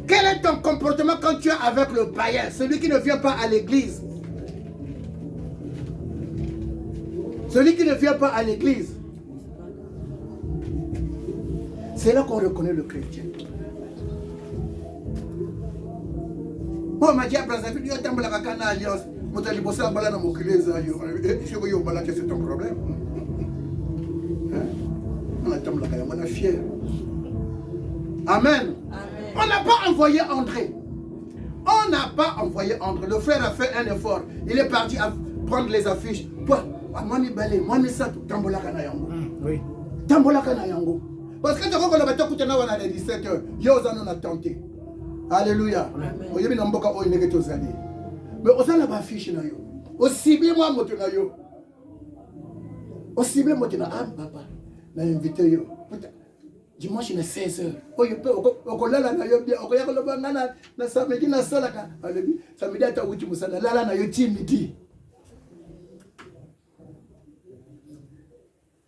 Speaker 2: quel est ton comportement quand tu es avec le païen, celui qui ne vient pas à l'église? Celui qui ne vient pas à l'église. C'est là qu'on reconnaît le chrétien. Bon, ma dit à Brazzaville, il y a un alliance. C'est ton problème. On est fier. Amen. On n'a pas envoyé André. On n'a pas envoyé André. Le frère a fait un effort. Il est parti à prendre les affiches. Mami Balé, Mami Sato, Tambola Kanayango.
Speaker 3: Oui.
Speaker 2: Tambola Kanayango. Parce que tu as à 17h. Yosa non a tenté. Alléluia. Mais on a pas affiché. Aussi bien moi, Motonayo. Aussi bien Motonayo. Ah, papa. Na invité yo. Dimanche il est 16h. Oyo pe okolala na yo bien okoya koloba ngana na samedi na salaka. Alebi samedi ata wuti musala lala na yo ti midi.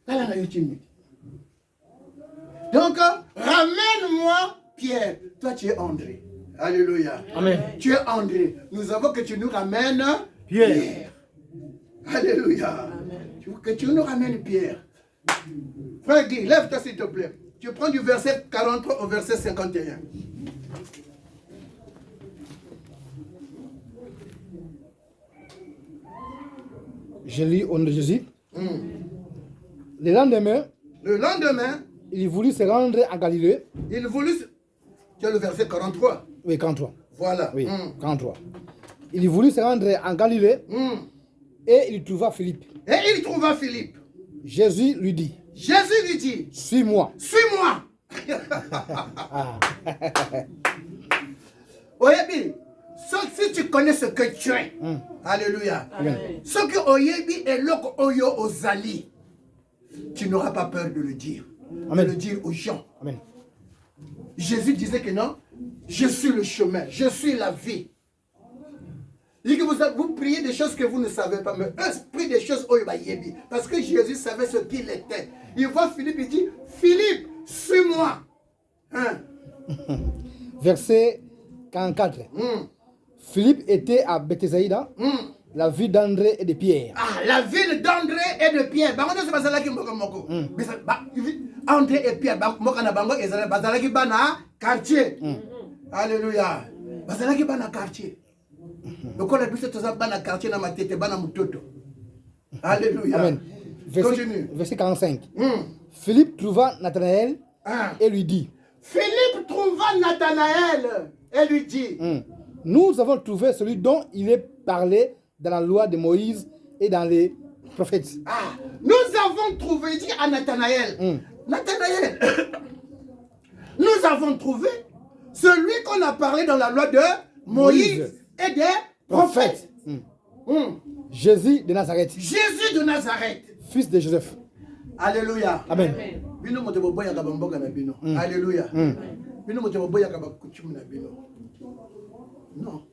Speaker 2: Lala na yo ti midi. Donc ramène-moi Pierre. Toi tu es André. Alléluia.
Speaker 3: Amen.
Speaker 2: Tu es André. Nous avons que tu nous ramènes
Speaker 3: Pierre.
Speaker 2: Alléluia. Amen. Que tu nous ramènes Pierre. Frère Guy, lève-toi s'il te plaît. Tu prends du verset 43 au verset 51.
Speaker 3: Je lis au nom de Jésus. Le lendemain, il voulut se rendre en Galilée.
Speaker 2: Il voulut. Tu as le verset 43.
Speaker 3: Oui, 43.
Speaker 2: Voilà.
Speaker 3: Oui, 43. Il voulut se rendre en Galilée et il trouva Philippe. Jésus lui dit, suis-moi.
Speaker 2: Suis-moi. Oyebi, si tu connais ce que tu es, alléluia. Ce que Oyebi est l'oko Oyo Ozali, tu n'auras pas peur de le dire.
Speaker 3: Amen.
Speaker 2: De le dire aux gens.
Speaker 3: Amen.
Speaker 2: Jésus disait que non, je suis le chemin, je suis la vie. Il dit que vous priez des choses que vous ne savez pas, mais eux prient des choses au Yebi. Parce que Jésus savait ce qu'il était. Il voit Philippe, il dit, Philippe, suis-moi. Hein?
Speaker 3: Verset 44. Philippe était à Bethsaïda, la ville d'André et de Pierre.
Speaker 2: Ah, la ville d'André et de Pierre. André et Pierre, quartier. Alléluia. Quartier. Alléluia.
Speaker 3: Amen. Verset 45. Philippe trouva Nathanaël et lui dit.
Speaker 2: Philippe trouva Nathanaël et lui dit.
Speaker 3: Nous avons trouvé celui dont il est parlé dans la loi de Moïse et dans les prophètes.
Speaker 2: Ah, nous avons trouvé, il dit à Nathanaël. Nathanaël, nous avons trouvé celui qu'on a parlé dans la loi de Moïse et des prophètes.
Speaker 3: Jésus de Nazareth.
Speaker 2: Jésus de Nazareth.
Speaker 3: Fils de Joseph.
Speaker 2: Alléluia.
Speaker 3: Amen.
Speaker 2: Alléluia. Non.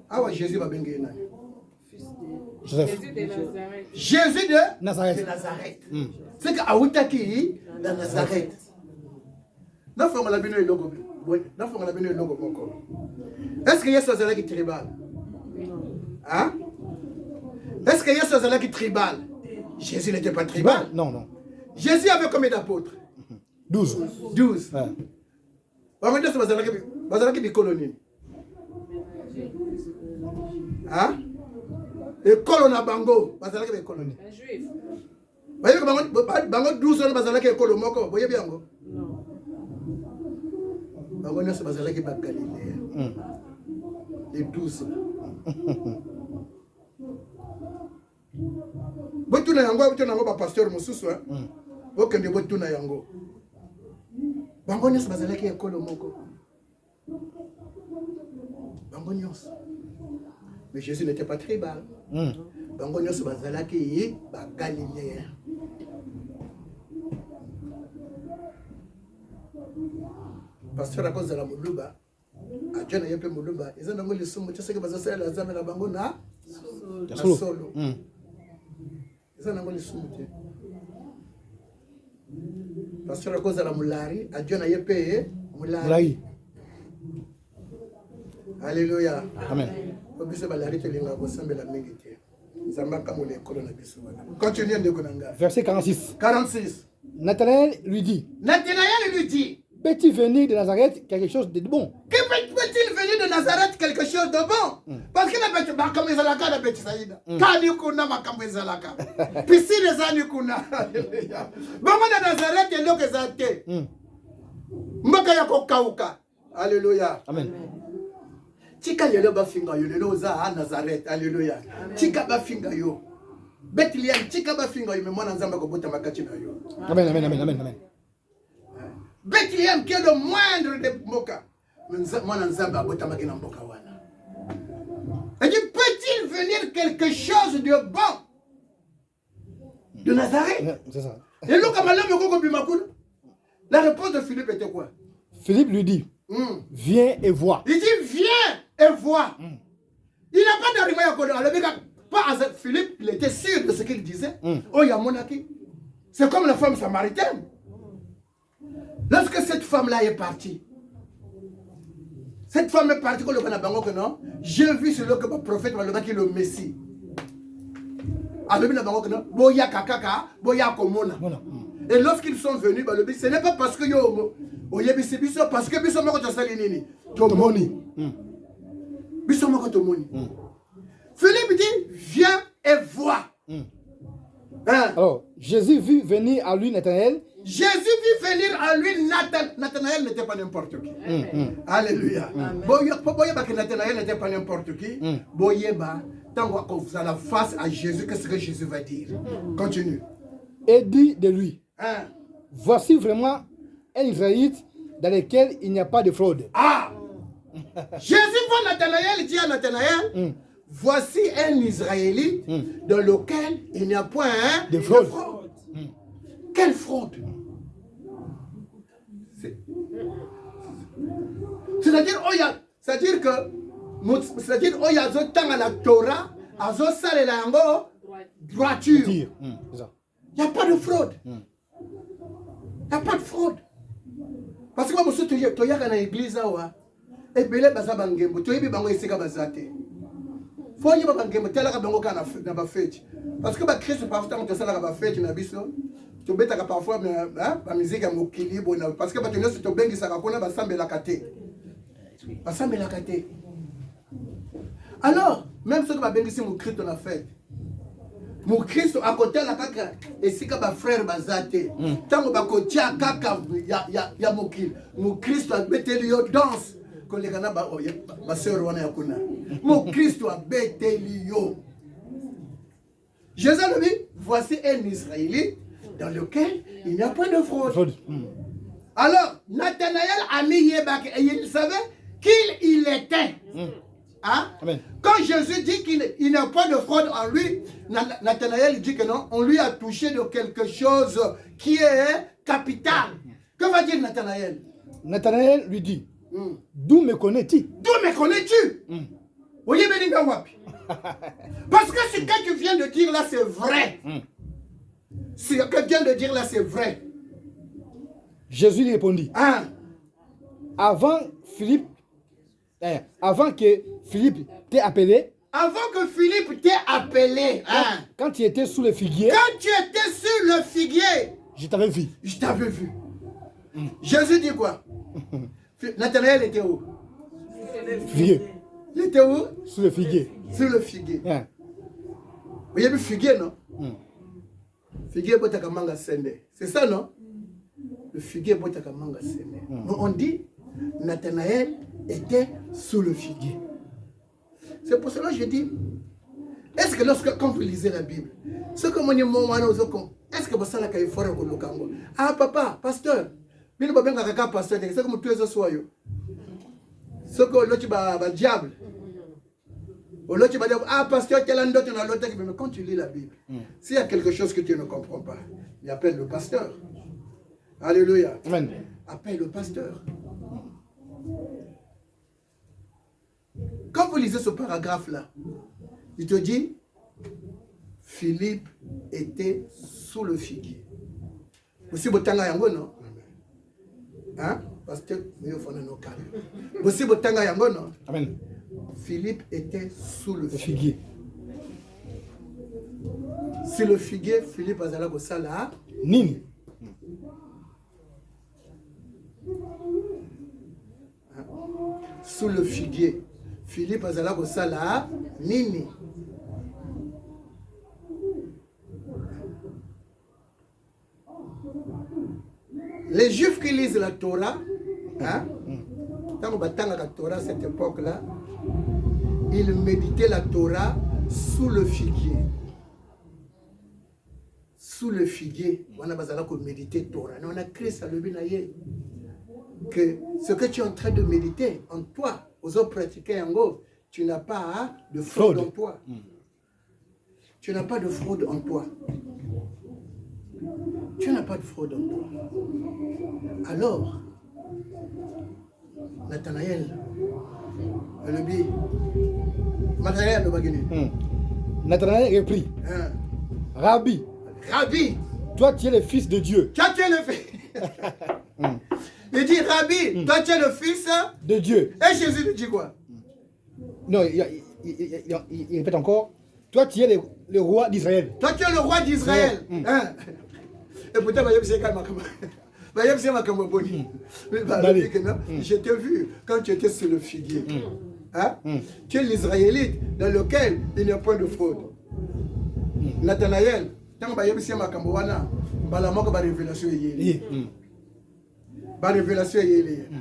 Speaker 2: Ah ouais, Jésus va bien gagner.
Speaker 3: Joseph.
Speaker 2: Jésus de
Speaker 3: Nazareth.
Speaker 2: C'est que Aoutaki dans Nazareth. Est-ce qu'il y a ce qui est tribal? Hein? Est-ce qu'il y a ce qui est tribal? Jésus n'était pas tribal.
Speaker 3: Non, non.
Speaker 2: Jésus avait combien d'apôtres?
Speaker 3: 12.
Speaker 2: 12.
Speaker 3: Ouais.
Speaker 2: Hein? Et colonna bango, bazalaki be colonie. Un juif. Voyez que bango 12 ans bazalaki ekolo moko, voyez bien ngo. Non. Bango nyose bazalaki ba Galilée. Les 12. Boto botuna yango botuna ba pasteur mosusu hein. Bokende botuna yango. Bango nyonso bazalaki ekolo moko. Bango nyonso. Mais Jésus n'était pas tribal. Bango nyonso bazalaki ba Galiléen. Pasteur à cause de la Moluba, à Dieu n'a pas Moluba, ils ont donné le somme, tu sais que bazasa la zame la bango na solo. Ils ont donné le somme. Pasteur à cause de la Moulari, à Dieu n'a pas Moulari. Alléluia.
Speaker 3: Amen.
Speaker 2: Verset
Speaker 3: 46.
Speaker 2: 46.
Speaker 3: Nathanaël lui dit, peux-tu venir de Nazareth quelque chose de bon?
Speaker 2: Que peut-il venir de Nazareth quelque chose de bon? Parce que la makambo ezalaka na Betsaïda. Kani kuna makambo ezalaka. Piscine ezali kuna. Bongo na Nazareth eloko ezate. Mboka ya kokauka. Alléluia.
Speaker 3: Amen.
Speaker 2: Tika lelo bafinga yo lelo za Nazareth. Alléluia. Tika bafinga yo. Bethlehem tika bafinga yo, mais mwana nzamba kobota makati na yo.
Speaker 3: Amen, amen, amen, amen, amen.
Speaker 2: Bethlehem qui est le moindre de Mboka. Mwana nzamba abota makina Mboka wana. Et dit, peut-il venir quelque chose de bon de Nazareth?
Speaker 3: C'est ça.
Speaker 2: Et là, la réponse de Philippe était quoi?
Speaker 3: Philippe lui dit, viens et vois.
Speaker 2: Il dit, viens et vois. Il n'a pas d'argument à côté. Philippe, il était sûr de ce qu'il disait. Oh, il y a monaki. C'est comme la femme samaritaine. Lorsque cette femme-là est partie, cette femme est partie, j'ai vu celui que le prophète m'a dit, le Messie. Et lorsqu'ils sont venus, ce n'est pas parce que parce que Philippe dit, viens et vois.
Speaker 3: Alors, Jésus vit venir à lui Nathanaël.
Speaker 2: Jésus vit venir à lui Nathanaël n'était pas n'importe qui. Alléluia. Boyeba que Nathanaël n'était pas n'importe qui. Boyeba, tant qu'on vous a la face à Jésus, qu'est-ce que Jésus va dire? Continue.
Speaker 3: Et dit de lui, voici vraiment un Israélite dans lequel il n'y a pas de fraude.
Speaker 2: Ah! Jésus voit Nathanaël, dit à Nathanaël, voici un Israélite dans lequel il n'y a point
Speaker 3: de fraude.
Speaker 2: Quelle fraude? C'est-à-dire que il y a la Torah, droiture. Il n'y a pas de fraude. Il n'y a pas de fraude. Parce que moi, je suis dans l'église, et puis les gens bangembo, tu es bango esika bazate. Faut y bangembo tela ka bango kana na ba fête. Parce que ba Christ parfois on te sala ka ba fête na biso. Tu beta ka parfois ba musique ya mokilibo na parce que ba tenyo se to bengi saka kona ba sambela kate. Ba sambela kate. Alors, même ceux qui ba bengi si mo Christ na fête. Mon Christ à côté la kaka esika ba frère bazate. Tango ba kotia kaka ya mokil. Mon Christ a beteli yo danse. Mon Christ a bêté. Jésus lui dit, voici un Israélite dans lequel il n'y a pas de fraude. Alors, Nathanaël a mis Yébak et il savait qu'il était. Hein? Quand Jésus dit qu'il n'y a pas de fraude en lui, Nathanaël dit que non, on lui a touché de quelque chose qui est capital. Que va dire Nathanaël?
Speaker 3: Nathanaël lui dit, d'où me connais-tu?
Speaker 2: D'où me connais-tu? Parce que ce que tu viens de dire là, c'est vrai. Ce que tu viens de dire là, c'est vrai.
Speaker 3: Jésus lui répondit. Avant que Philippe t'ait appelé.
Speaker 2: Avant que Philippe t'ait appelé.
Speaker 3: Quand tu étais sous le figuier.
Speaker 2: Quand tu étais sur le figuier.
Speaker 3: Je t'avais vu.
Speaker 2: Je t'avais vu. Jésus dit quoi? Nathanaël était où?
Speaker 3: Figuier.
Speaker 2: Il était où?
Speaker 3: Sur le figuier.
Speaker 2: Sur le figuier. Vous avez vu figuier, non? Figuier botakamanga sende. C'est ça, non? Le figuier botakamanga sende. On dit Nathanaël était sous le figuier. C'est pour cela que je dis, Est-ce que quand vous lisez la Bible, ce que mon est-ce que vous savez qu'il faut le ah papa, pasteur, mais nous pas bien pasteur, c'est comme tu es soyeux. Ce que l'autre va diable. L'autre va dire ah pasteur, quel an d'autre l'autre, mais quand tu lis la Bible, s'il y a quelque chose que tu ne comprends pas, il appelle le pasteur. Alléluia.
Speaker 3: Amen.
Speaker 2: Appelle le pasteur. Quand vous lisez ce paragraphe-là, il te dit, Philippe était sous le figuier. Vous savez, non? Hein? Parce que nous faisons nos cas. Vous savez, non?
Speaker 3: Amen.
Speaker 2: Philippe était sous le
Speaker 3: Le
Speaker 2: figuier.
Speaker 3: figuier.
Speaker 2: C'est le figuier, Philippe a dit ça.
Speaker 3: Nini.
Speaker 2: Sous le figuier, Philippe a dit ça. Nini. Les Juifs qui lisent la Torah, hein, dans la Torah à cette époque-là, ils méditaient la Torah sous le figuier. Sous le figuier, on a besoin de méditer Torah. On a créé ça le binaye. Que ce que tu es en train de méditer en toi, aux autres pratiquants en gros, tu n'as pas de fraude en toi. Tu n'as pas de fraude en toi. Tu n'as pas de fraude en toi. Alors, Nathanaël, le bi, Nathanaël le bagini.
Speaker 3: Nathanaël reprit. Rabbi,
Speaker 2: Rabbi,
Speaker 3: toi tu es le fils de Dieu.
Speaker 2: toi tu es le fils. Il dit Rabbi, toi tu es le fils
Speaker 3: De Dieu.
Speaker 2: Et Jésus lui dit quoi?
Speaker 3: Non, il répète encore. Toi tu es le roi d'Israël.
Speaker 2: Toi tu es le roi d'Israël. Hein? Et pourtant, je t'ai vu quand tu étais sur le figuier. Hein? Tu es l'Israélite dans lequel il n'y a point de fraude. Nathanaël, tant que tu as révélation. Révélation.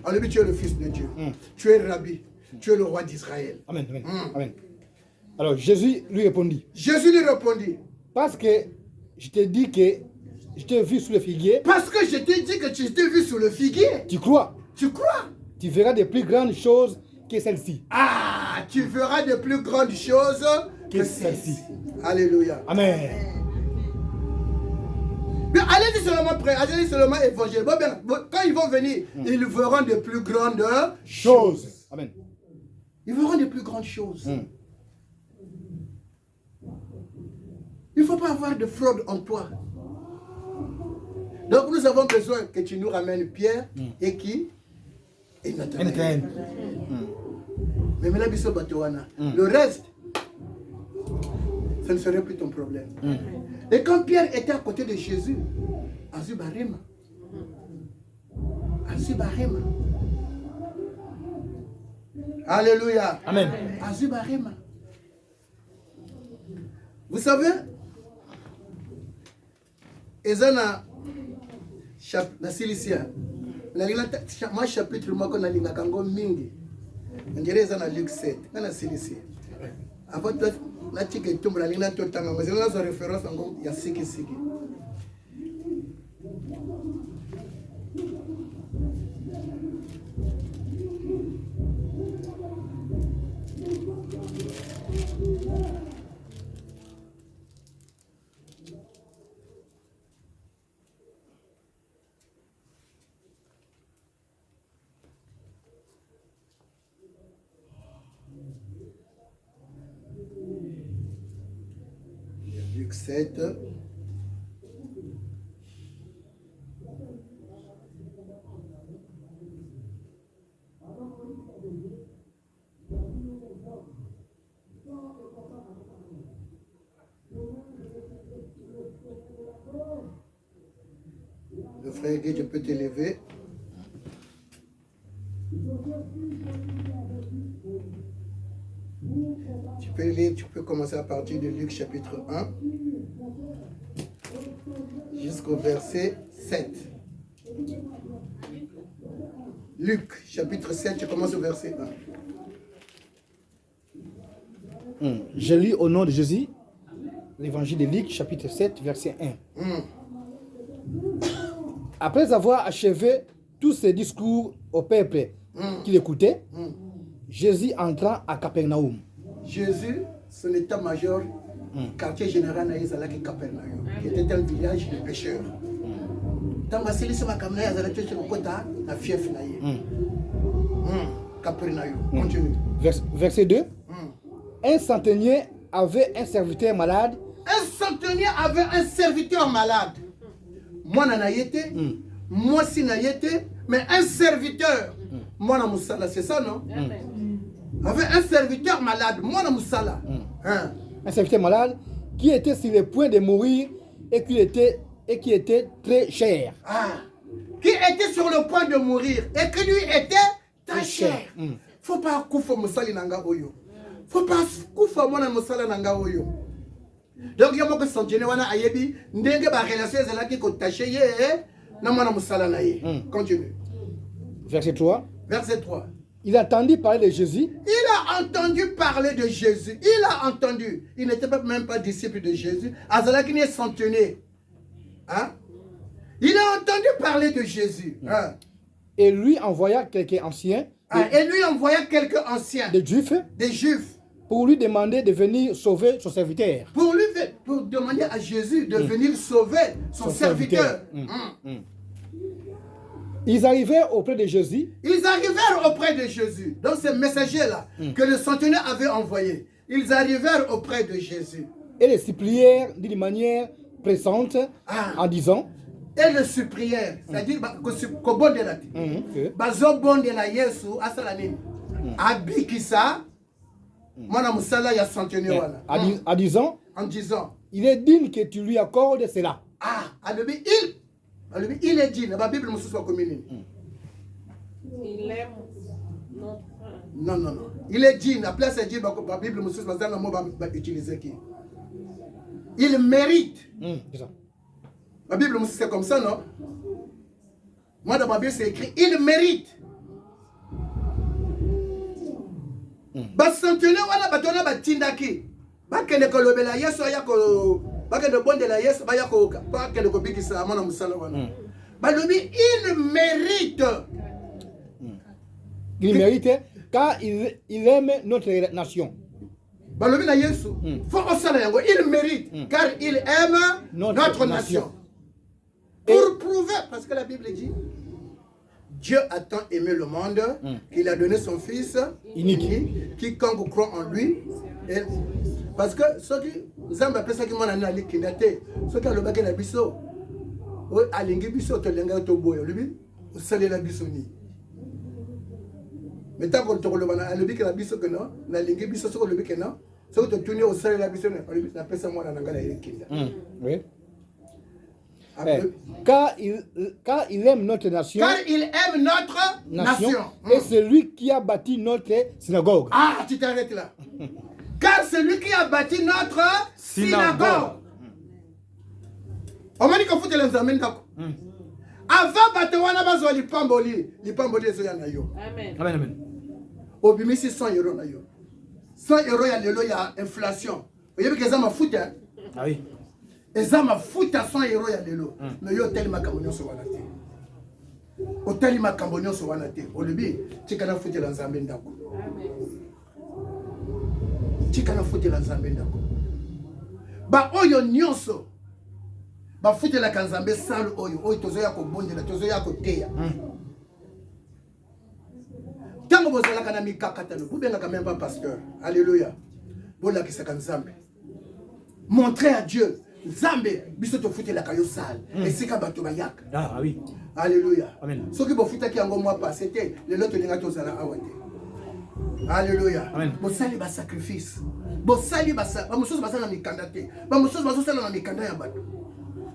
Speaker 2: Alors, tu es le fils de Dieu. Tu es Rabbi. Tu es le roi d'Israël.
Speaker 3: Amen. Amen. Amen. Alors Jésus lui répondit.
Speaker 2: Jésus lui répondit.
Speaker 3: Parce que je t'ai dit que je t'ai vu sous le figuier.
Speaker 2: Parce que je t'ai dit que tu t'es vu sous le figuier.
Speaker 3: Tu crois?
Speaker 2: Tu crois?
Speaker 3: Tu verras de plus grandes choses que celle-ci.
Speaker 2: Ah, tu verras de plus grandes choses que celle-ci. Alléluia.
Speaker 3: Amen.
Speaker 2: Mais allez-y seulement prêt, allez-y seulement évangile. Bon, bien, quand ils vont venir, ils verront de plus grandes choses.
Speaker 3: Amen.
Speaker 2: Ils verront de plus grandes choses. Il ne faut pas avoir de fraude en toi. Donc nous avons besoin que tu nous ramènes Pierre et qui? Et Nathanaël. Mais maintenant, le reste, ce ne serait plus ton problème. Et quand Pierre était à côté de Jésus, Azubarima. Alléluia.
Speaker 3: Amen.
Speaker 2: Azubarima. Vous savez, Ezana la Cilicia, moi chapitre moi qu'on a linga kango mingi, ngereza na Luc 7, na Cilicia. Avant la tika tumba la linga totanga, mais on a sa référence en ya siki. Luc 7. Le frère Guy, je peux t'élever. Tu peux lire, tu peux commencer à partir de Luc chapitre 1 jusqu'au verset 7. Luc chapitre 7, tu commences au verset 1.
Speaker 3: Je lis au nom de Jésus l'évangile de Luc, chapitre 7, verset 1. Après avoir achevé tous ces discours au peuple qui l'écoutait, Jésus entra à Capernaum.
Speaker 2: Jésus, son état-major, quartier général de Capernaum, qui était un village de pêcheurs. Dans ma cellule, la fief Capernaum. Continue.
Speaker 3: Verset 2. Un centenier avait un serviteur malade.
Speaker 2: Un centenier avait un serviteur malade. Moi, n'ayete, moi, si n'ayete, mais un serviteur. Moi, na musala, c'est ça, non? Avait un serviteur malade. Moi, na musala.
Speaker 3: Un serviteur malade qui était sur le point de mourir et qui était très cher.
Speaker 2: Qui était sur le point de mourir et qui lui était très cher. Faut pas koufa musali nanga oyo. Faut pas koufa mona musala nanga oyo. Donc il y a beaucoup de sentinelles wana ayebi ndenge ba relation ezalaki ko taché ye na mona musala na ye. Continue.
Speaker 3: Verset 3.
Speaker 2: Verset 3.
Speaker 3: Il entendit parler de Jésus.
Speaker 2: Il a entendu parler de Jésus. Il a entendu. Il n'était même pas disciple de Jésus. Azalaki n'est centenier. Hein? Il a entendu parler de Jésus.
Speaker 3: Et lui envoya quelques anciens.
Speaker 2: Et lui envoya quelques anciens.
Speaker 3: Des Juifs.
Speaker 2: Des Juifs.
Speaker 3: Pour lui demander de venir sauver son serviteur.
Speaker 2: Pour demander à Jésus de venir sauver son serviteur.
Speaker 3: Ils arrivèrent auprès de Jésus.
Speaker 2: Ils arrivèrent auprès de Jésus. Donc ces messagers-là que le centenier avait envoyés, ils arrivèrent auprès de Jésus.
Speaker 3: Et les supplièrent d'une manière pressante en disant.
Speaker 2: Et le supplièrent, c'est-à-dire que bon de la vie. Bazo bon de la Yesu asalanini. Abikisa. Mwana musala ya centenier wana.
Speaker 3: En disant. Il est digne que tu lui accordes cela.
Speaker 2: Il est digne. La Bible nous soit commune.
Speaker 4: Il aime notre...
Speaker 2: Non. Il est digne. La place est digne. La Bible nous soit dans le mot utiliser qui. Il mérite. La Bible nous c'est comme ça, non? Moi dans ma Bible c'est écrit il mérite. Ba centenaire wala batona batindaki. Ba kende ko lobela Yesu ya ko ba kende bondela Yesu ba ya ko ba kende ko bikisa mona musala wana. Ba lobi il mérite.
Speaker 3: Il mérite car il aime notre nation.
Speaker 2: Ba lobi na Yesu faut osala yango il mérite car il aime notre nation. Pour prouver parce que la Bible dit Dieu a tant aimé le monde qu'il a donné son fils unique. Quiconque croit en lui. Parce que ceux qui Zamba appellent ça qui m'ont amené kindate. Ceux qui ont le bac na biso. Alingi biso to lenga to boya. Lui, au salé la bisoni. Mais tant qu'on te le bana, le bic la biso que non, na lingi biso sur le bic non. Ceux qui te tourner au salé la bisoni, on appelle ça moi na ngala kinda.
Speaker 3: Oui. Car il aime notre nation.
Speaker 2: Car il aime notre nation.
Speaker 3: Et c'est lui qui a bâti notre synagogue.
Speaker 2: Ah, tu t'arrêtes là. Car c'est lui qui a bâti notre synagogue. On m'a dit qu'on fout les amis d'accord. Avant Batawana bazo lipamboli ezo ya na yo.
Speaker 3: Amen.
Speaker 2: Obimisi 100 € na yo. 100 € ya lelo ya inflation. Oyebi que ça m'a foutu.
Speaker 3: Ah oui.
Speaker 2: Eza mafuta 100 € ya lelo. Mais yo teli makambo nyonso wana te. O teli makambo nyonso wana te. Olobi tikana futela nzambe ndako. Tikana futela nzambe ndako. Ba oyo nyonso. Ba futela kanzambe salu oyo tozo ya ko bondela tozo ya ko teya. Tango bozala kana mikakatano. Bubenga quand même pas pasteur. Alléluia. Bola kisaka nzambe. Montrez à Dieu. Zambé, biso to fouté la caillou sale. Et c'est quand bato bayaka.
Speaker 3: Ah oui.
Speaker 2: Alléluia.
Speaker 3: Amen.
Speaker 2: Ce qui bofita qui en mois passé, c'était le lot de l'ingato zala awate. Alléluia.
Speaker 3: Amen.
Speaker 2: Bo sali ba sacrifice. Bo sali ba sa. Ba mususu ba sala na mikanda te. Ba mususu ba sala na mikanda ya bato.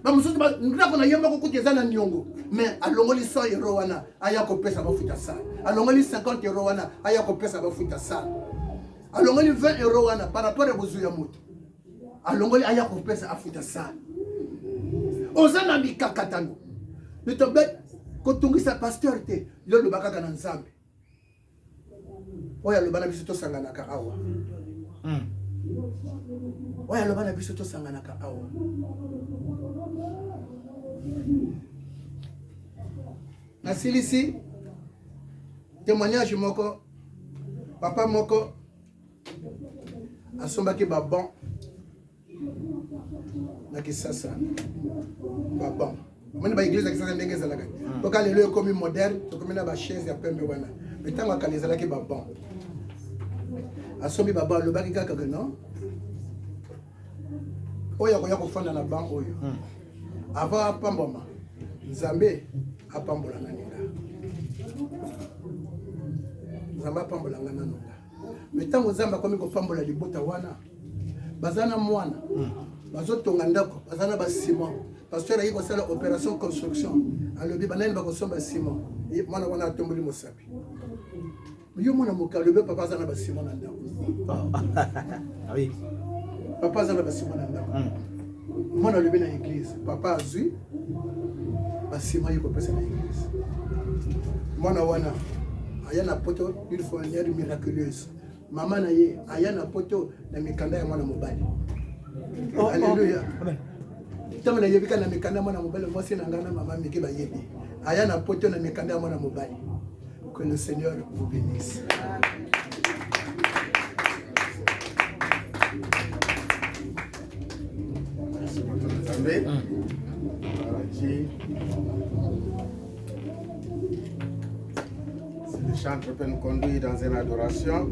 Speaker 2: Ba mususu ba ndako na yamba ko kuteza na nyongo. Mais alongoli 100 € wana aya ko pesa ba futa sale. Alongoli 50 € wana aya ko pesa ba futa sale. Alongoli 20 € wana par rapport à bozu ya moto. Alongoli aya kopesa afuta sana. Ozana mikakatano. Nitombe kotungisa pasteur te. Yo lo bakaka na nzambe. Oya lo bana biso to sangana ka awa. oyo aloba na biso tosanganaka awa. Nasilisi témoignage moko papa moko asombaki babon na Kisasa babon omoni baeglise ya Kisasa ndenge ezalaka toka lelo ekomi moderne tokomi na bachaise ya pembe wana me ntango akala ezalaki babon asombi babon alobaki kaka ke non oyo akoya kofanda na ban oyo ava apambama Nzambe apambola naninga Nzambe apambola nga nanonga me ntango Nzambe akomi kopambola libota wana bazana mwana bazotonga ndako bazana basima pasteur ayi kosala opération construction alobi banani bakosomba sima mwana wana atomboli mosapi yo mwana mokalobe papa azana basima na ndako
Speaker 3: oui
Speaker 2: papa azana basima na ndako mwana alobi na église papa azwi basima yi kopesa na église mwana wana aya na poto d'une fournière miraculeuse mama na ye aya na poto na mikanda ya mwana mobali. Alléluia. Amen. Tant na yebika na mikanda mwana mobali mwasi na ngana mama miki ba yebi. Aya na poto na mikanda ya mwana mobali. Que le Seigneur vous bénisse. Merci beaucoup Nzambe. Le chantre peut nous conduire dans une adoration.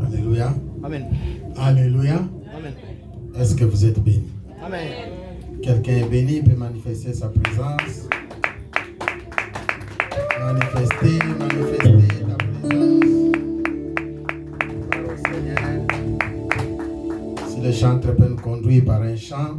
Speaker 1: Alléluia.
Speaker 3: Amen.
Speaker 1: Alléluia.
Speaker 3: Amen.
Speaker 1: Est-ce que vous êtes bénis?
Speaker 3: Amen.
Speaker 1: Quelqu'un est béni, peut manifester sa présence. Manifester ta présence. Gloire au Seigneur. Si le chanteur peut nous conduire par un chant.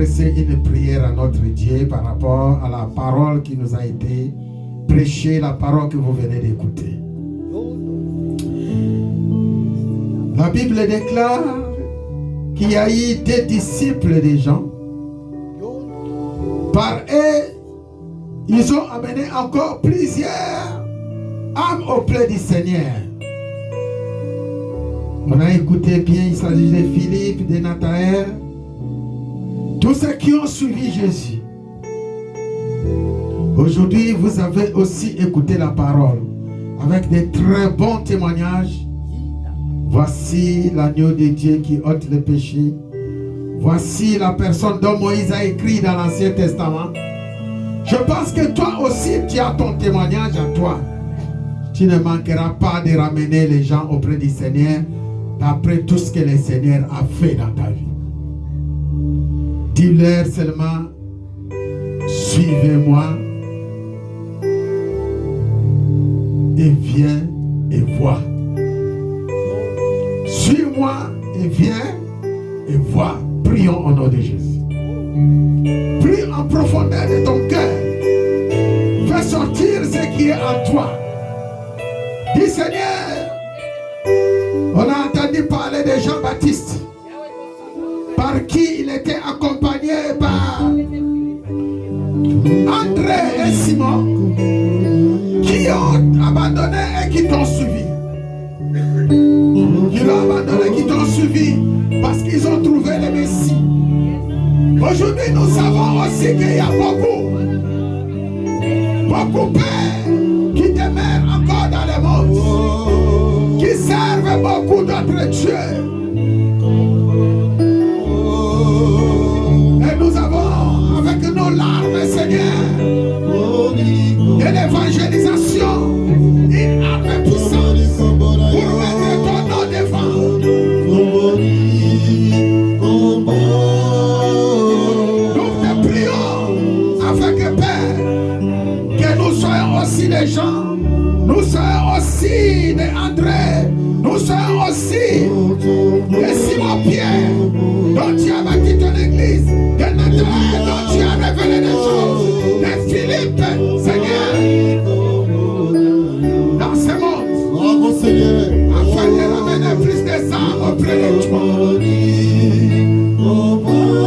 Speaker 5: adresser une prière à notre Dieu par rapport à la parole qui nous a été prêchée, la parole que vous venez d'écouter. La Bible déclare qu'il y a eu des disciples des gens. Par eux, ils ont amené encore plusieurs âmes auprès du Seigneur. On a écouté bien, il s'agit de Philippe, de Nathanaël, tous ceux qui ont suivi Jésus. Aujourd'hui, vous avez aussi écouté la parole avec des très bons témoignages. Voici l'agneau de Dieu qui ôte le péché. Voici la personne dont Moïse a écrit dans l'Ancien Testament. Je pense que toi aussi, tu as ton témoignage à toi. Tu ne manqueras pas de ramener les gens auprès du Seigneur d'après tout ce que le Seigneur a fait dans ta vie. Dis-leur seulement, suivez-moi et viens et vois. Suis-moi et viens et vois. Prions au nom de Jésus. Prie en profondeur de ton cœur. Fais sortir ce qui est en toi. Dis Seigneur, on a entendu parler de Jean-Baptiste, par qui il était accompagné par André et Simon, qui ont abandonné et qui t'ont suivi. Qui l'ont abandonné, qui t'ont suivi, parce qu'ils ont trouvé le Messie. Aujourd'hui, nous savons aussi qu'il y a beaucoup pères qui demeurent encore dans le monde, qui servent beaucoup d'autres dieux. Et nous avons avec nos larmes, Seigneur, de l'évangélisation, une arme puissante pour mettre ton nom devant. Nous te prions avec Père, que nous soyons aussi des gens, nous soyons aussi des André, nous soyons aussi des Simon-Pierre, dont tu as bâti ton église, de Nathanaël, dont tu as révélé des choses, de Philippe, Seigneur, dans ce monde, afin de ramener plus des âmes auprès de toi.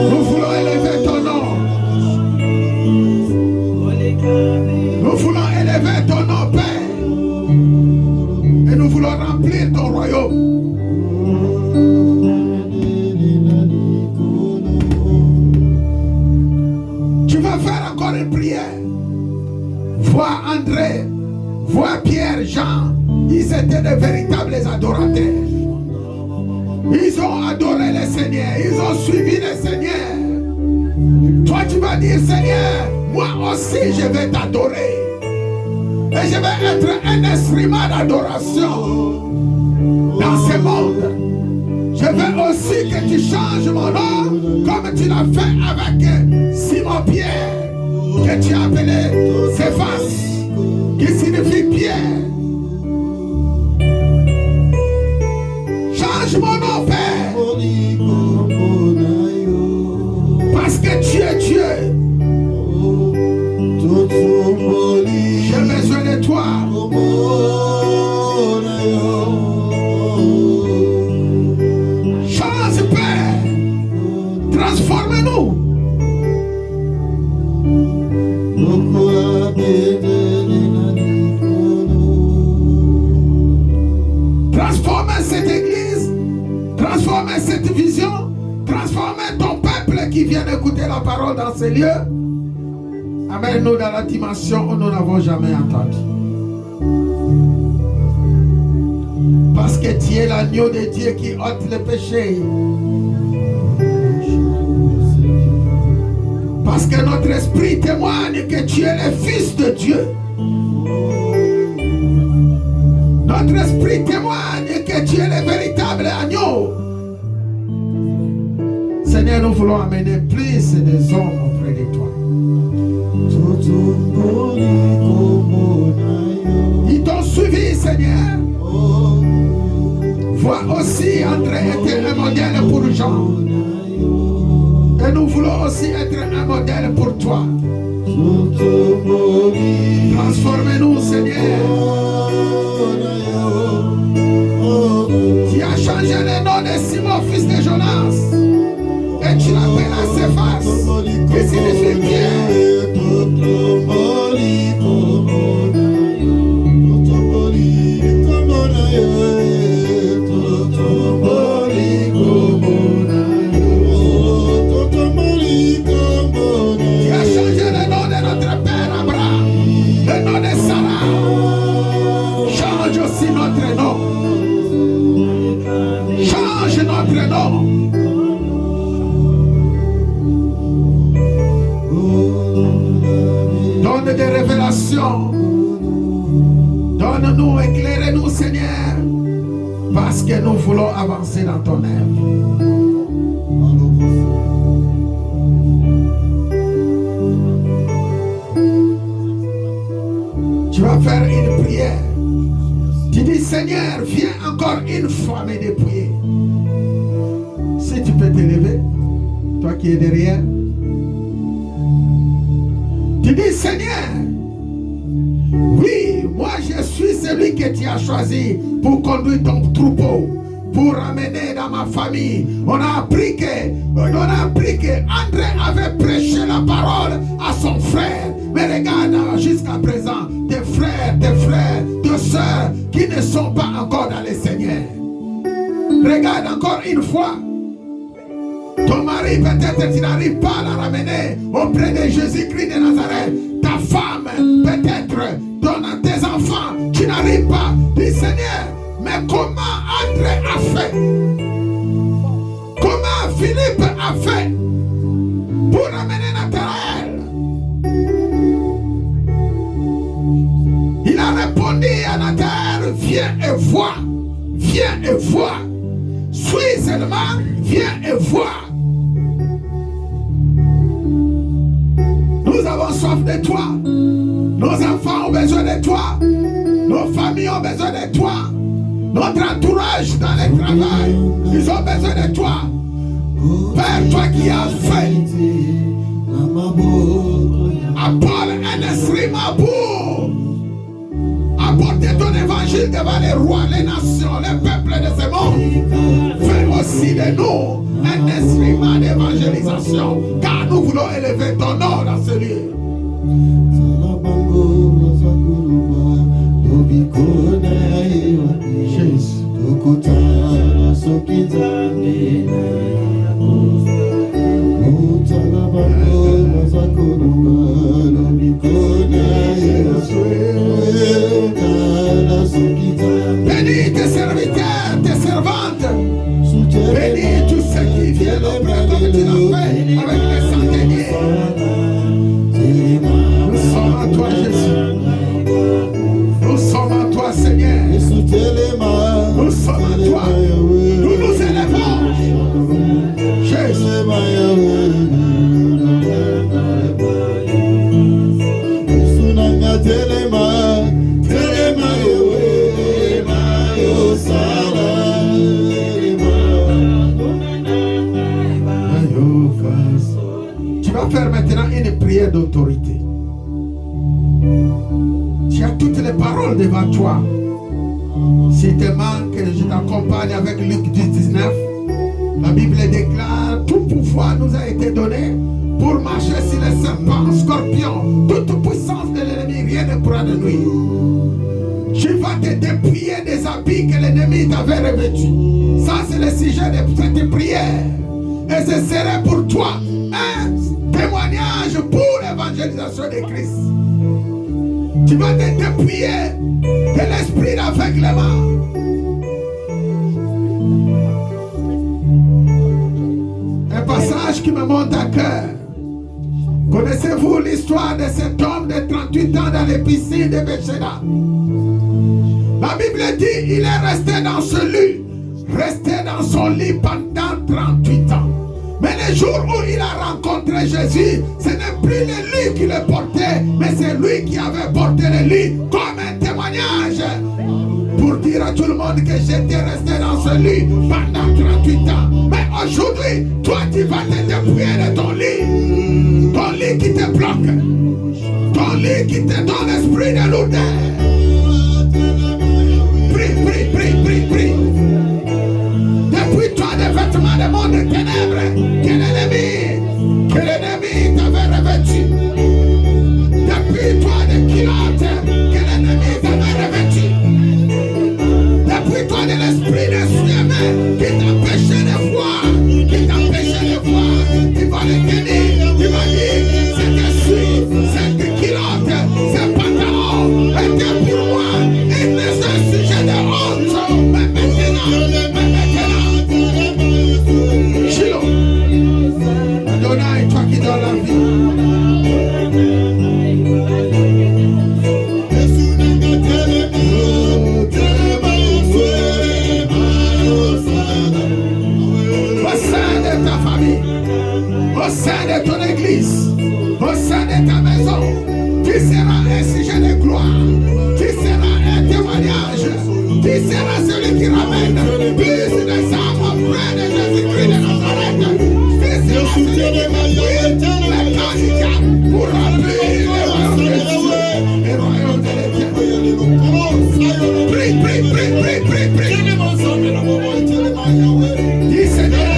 Speaker 5: Nous voulons élever ton nom. Nous voulons élever ton nom, Père. Et nous voulons remplir ton royaume. Tu vas faire encore une prière. Vois André, vois Pierre, Jean. Ils étaient de véritables adorateurs. Ils ont adoré le Seigneur. Ils ont suivi le Seigneur. Toi, tu vas dire, Seigneur, moi aussi, je vais t'adorer. Et je vais être un instrument d'adoration dans ce monde. Je veux aussi que tu changes mon nom comme tu l'as fait avec Simon-Pierre, que tu as appelé Céphas, qui signifie Pierre. Change mon nom, Père, parce que tu es Dieu. J'ai besoin de toi. Change, Père. Transforme-nous. Transforme cette église. Transforme cette vision. Transforme ton peuple qui vient d'écouter la parole dans ces lieux. Amène-nous dans la dimension où nous n'avons jamais entendu. Parce que tu es l'agneau de Dieu qui ôte le péché. Parce que notre esprit témoigne que tu es le Fils de Dieu. Notre esprit témoigne que tu es le véritable agneau. Seigneur, nous voulons amener plus des hommes auprès de toi. Ils t'ont suivi, Seigneur. Vois aussi, André était un modèle pour Jean. Et nous voulons aussi être un modèle pour toi. Transformez-nous, Seigneur. Tu as changé le nom de Simon, fils de Jonas, et tu l'appelles Céphas, qui signifie Pierre. Donne des révélations. Donne-nous, éclairez-nous, Seigneur, parce que nous voulons avancer dans ton œuvre. Tu vas faire une prière. Tu dis, Seigneur, viens encore une fois me dépouiller. Si tu peux t'élever, toi qui es derrière. Tu dis, Seigneur, oui, moi je suis celui que tu as choisi pour conduire ton troupeau, pour ramener dans ma famille. On a appris que André avait prêché la parole à son frère. Mais regarde, jusqu'à présent, tes frères, tes soeurs qui ne sont pas encore dans le Seigneur. Regarde encore une fois. Ton mari, peut-être tu n'arrives pas à la ramener auprès de Jésus-Christ de Nazareth. Ta femme, peut-être, tes enfants, tu n'arrives pas. Dis, Seigneur, mais comment André a fait? Comment Philippe a fait pour ramener Nathanaël? Il a répondu à Nathanaël, viens et vois. Viens et vois. Suis seulement, viens et vois. Nous avons soif de toi. Nos enfants ont besoin de toi. Nos familles ont besoin de toi. Notre entourage dans le travail, ils ont besoin de toi. Père, toi qui as fait à Paul un instrument pour apporter ton évangile devant les rois, les nations, les peuples de ce monde. Fais aussi de nous un instrument d'évangélisation, car nous voulons élever ton nom dans ce lieu. Jésus. Bénis tes serviteurs, tes servantes. Bénis tous ceux qui viennent auprès comme tu l'as fait avec les centeniers. Nous sommes à toi, Jésus. Nous sommes à toi, Seigneur. Nous sommes à toi. Nous nous élevons. Jésus. Tu vas faire maintenant une prière d'autorité. Tu as toutes les paroles devant toi. Si te manque, je t'accompagne avec Luc 10:19. La Bible déclare: tout pouvoir nous a été donné pour marcher sur les serpents, scorpions, toute puissance de l'ennemi, rien ne pourra de nuire. Tu vas te dépouiller des habits que l'ennemi t'avait revêtus. Ça, c'est le sujet de cette prière. Et ce serait pour toi un témoignage pour l'évangélisation de Christ. Tu vas te dépouiller de l'esprit d'aveuglement. Un passage qui me monte à cœur. Connaissez-vous l'histoire de cet homme de 38 ans dans les piscines de Bethesda? La Bible dit il est resté dans ce lit, resté dans son lit pendant 38 ans. Mais le jour où il a rencontré Jésus, ce n'est plus le lit qui le portait, mais c'est lui qui avait porté le lit comme un témoignage pour dire à tout le monde que j'étais resté dans ce lit pendant 38 ans. Mais aujourd'hui, toi tu vas te dépouiller de ton lit te bloque, ton lit qui te donne l'esprit de lourdeur. Prie, prie, prie, prie, prie. Depuis toi des vêtements de monde de ténèbres que l'ennemi t'avait revêtu. Depuis toi des culottes que l'ennemi t'avait revêtu. Depuis toi de l'esprit de suément qui t'empêchait de voir, qui t'empêchait de voir. Tu vas le tenir, tu vas dire, c'est que suis, c'est que culotte, c'est pantalon, était pour moi, il ne s'est sujet de honte. Mais maintenant, Chilo, Adonai, toi qui donnes la vie. Au sein de ton église, au sein de ta maison, tu seras un sujet de gloire, tu seras un témoignage, tu seras celui qui ramène plus de âmes auprès de Jésus-Christ de Nazareth. Tu seras celui qui remplit les candidats pour remplir les royaumes de Dieu, les royaumes de l'Éternel. Prie, prie, prie, prie, prie, prie. Dis Seigneur,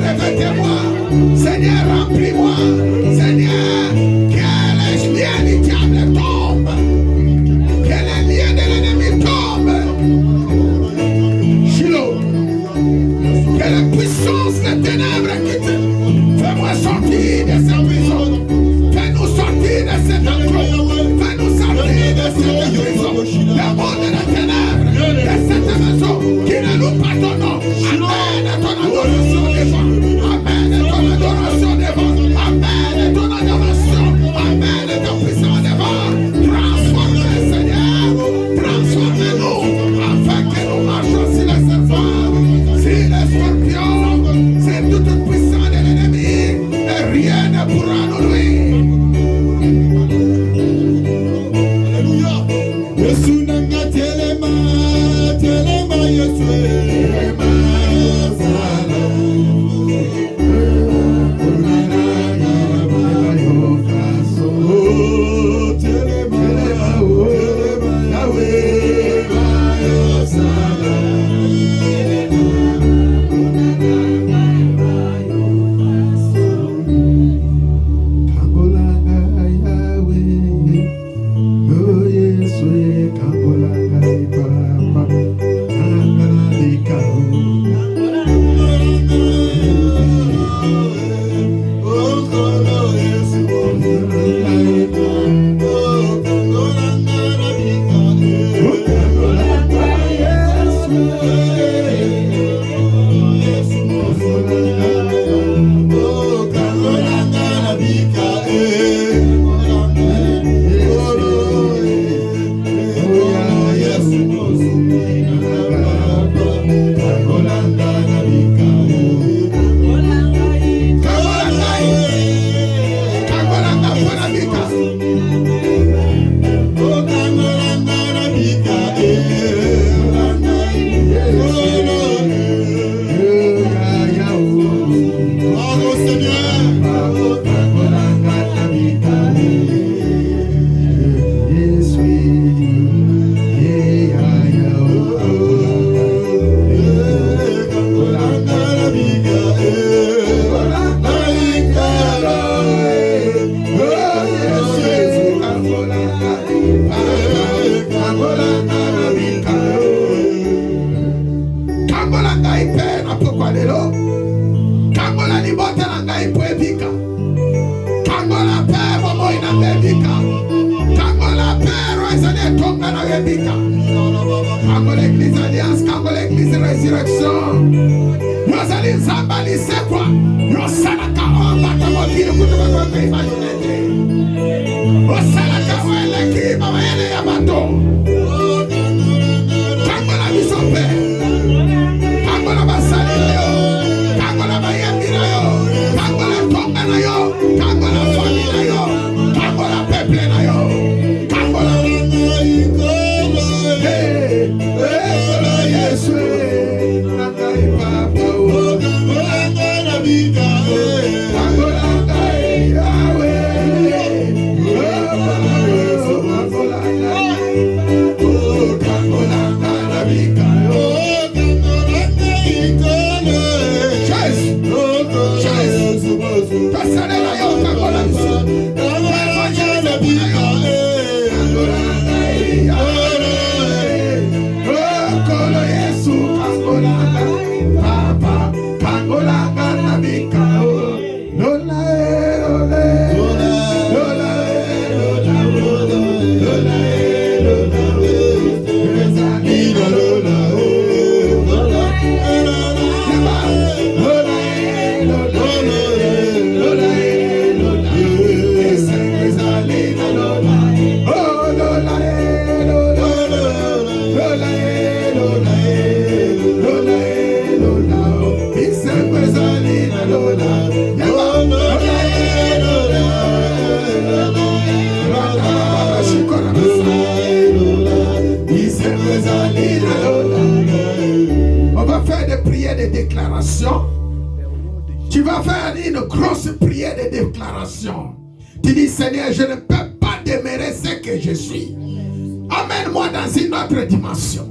Speaker 5: revêtez-moi, Seigneur, remplis-moi, Seigneur, que les liens du diable tombent, que les liens de l'ennemi tombent. Shiloh, que la puissance des ténèbres quitte. Fais-moi sortir de cette prison, fais-nous sortir de cet endroit, fais-nous sortir de cette prison, le monde des ténèbres, de cette maison qui ne nous pardonne. Amen, ton adoration devant. Amen, ton adoration devant. Amen, ton adoration. Amen, ton puissance devant. Transforme-nous, Seigneur. Transforme-nous afin que nous marchions sur les serpents, sur les scorpions, c'est toute puissance de l'ennemi et rien ne pourra nous nuire. Alléluia. Yesu nanga telema, telema Yesu. Kango l'église alliance, kango l'église résurrection. Nous allons zambali c'est quoi? Nous salaka bata mobile kutoka kwa imaginete. Osalaka wele kiba wele ya bato. Kango la bisope. Kango la basali yo. Kango la bayambira yo. Kango la tonga na yo. Kango la famille na yo. Kango la peuple na yo. Kango la Yesu, d'évangélisation, tu vas faire une grosse prière de déclaration. Tu dis, Seigneur, je ne peux pas demeurer ce que je suis. Amène-moi dans une autre dimension.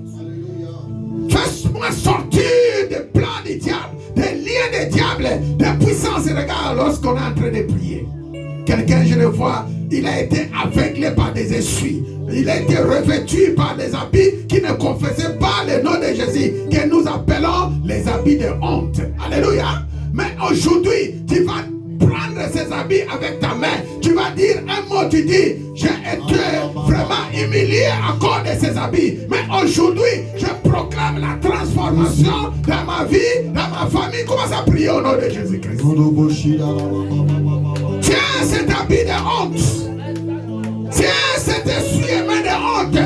Speaker 5: Fais-moi sortir des plans du diable, des liens des diables, des puissances. Regarde, lorsqu'on est en train de prier, quelqu'un, je le vois, il a été aveuglé par des essuies. Il a été revêtu par des habits qui ne confessaient pas le nom de Jésus, que nous appelons les habits de honte. Alléluia. Mais aujourd'hui, tu vas prendre ces habits avec ta main. Tu vas dire un mot, tu dis, j'ai été vraiment humilié à cause de ces habits. Mais aujourd'hui, je proclame la transformation dans ma vie, dans ma famille. Commence à prier au nom de Jésus-Christ. Tiens cet habit de honte. Tiens cet essuie-main de honte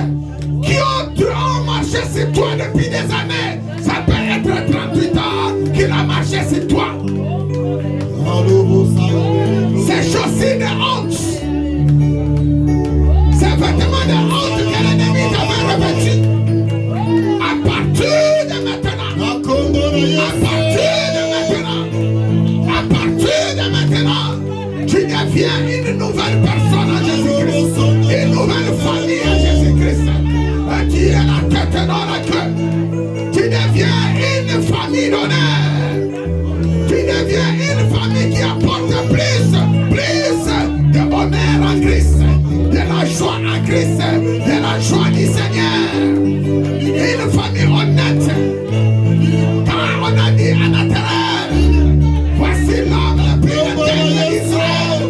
Speaker 5: qui ont marché sur toi depuis des années. Ça peut être 38 ans qu'il a marché sur toi. Ces chaussures de honte, ces vêtements de honte que l'ennemi t'avait revêtus, à partir de maintenant, à partir de maintenant, tu deviens une nouvelle personne en Jésus-Christ, une nouvelle famille en Jésus-Christ. Tu es la tête dans la queue. Tu deviens une famille d'honneur. Tu deviens une famille qui apporte plus de bonheur en Christ, de la joie en Christ, de la joie du Seigneur. Une famille honnête. Car on a dit à Nathalie, voici l'homme le plus intègre d'Israël.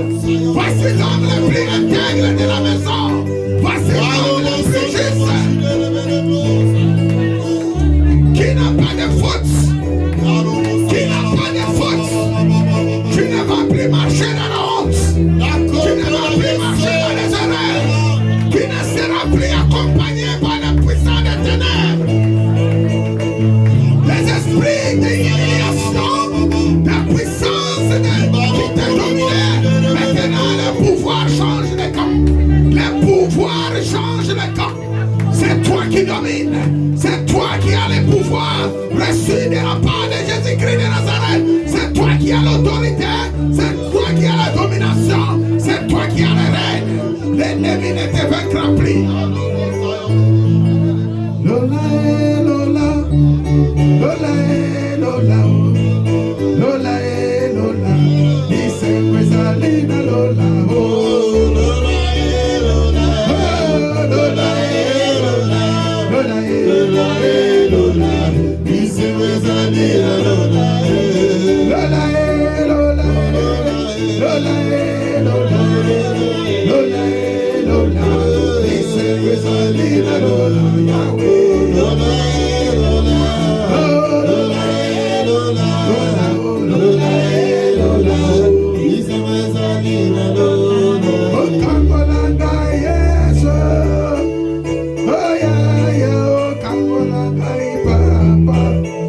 Speaker 5: Voici l'homme le plus intègre de la maison. Voici l'homme le plus juste. Qui n'a pas de faute. Qui n'a pas de faute. Tu ne vas plus marcher dans la honte. Tu ne vas plus marcher dans les erreurs. Tu ne seras plus accompagné par la puissance des ténèbres. Les esprits d'humiliation, de puissance qui te dominaient. Maintenant, le pouvoir change de camp. Le pouvoir change de camp. C'est toi qui domines. C'est toi qui as le pouvoir reçu de la part de Jésus-Christ de Nazareth. C'est toi qui as l'autorité. C'est toi qui as la domination. C'est toi qui as le règne. L'ennemi ne te vaincra plus. Lola, Lola, Lola, Lola, Lola, Lola, dice pues Alina Lola, oh, Lola, Lola, Lola, Lola, Lola, dice pues Alina Lola, Lola, Lola, Lola, Lola, Lola, Lola, dice pues Alina Lola, Yahweh, Lola, Lola, Lola, Lola, Lola, Lola, dice pues Alina Lola, oh Kambolanga Yesu, oh yeah yeah, oh Kambolanga Papa,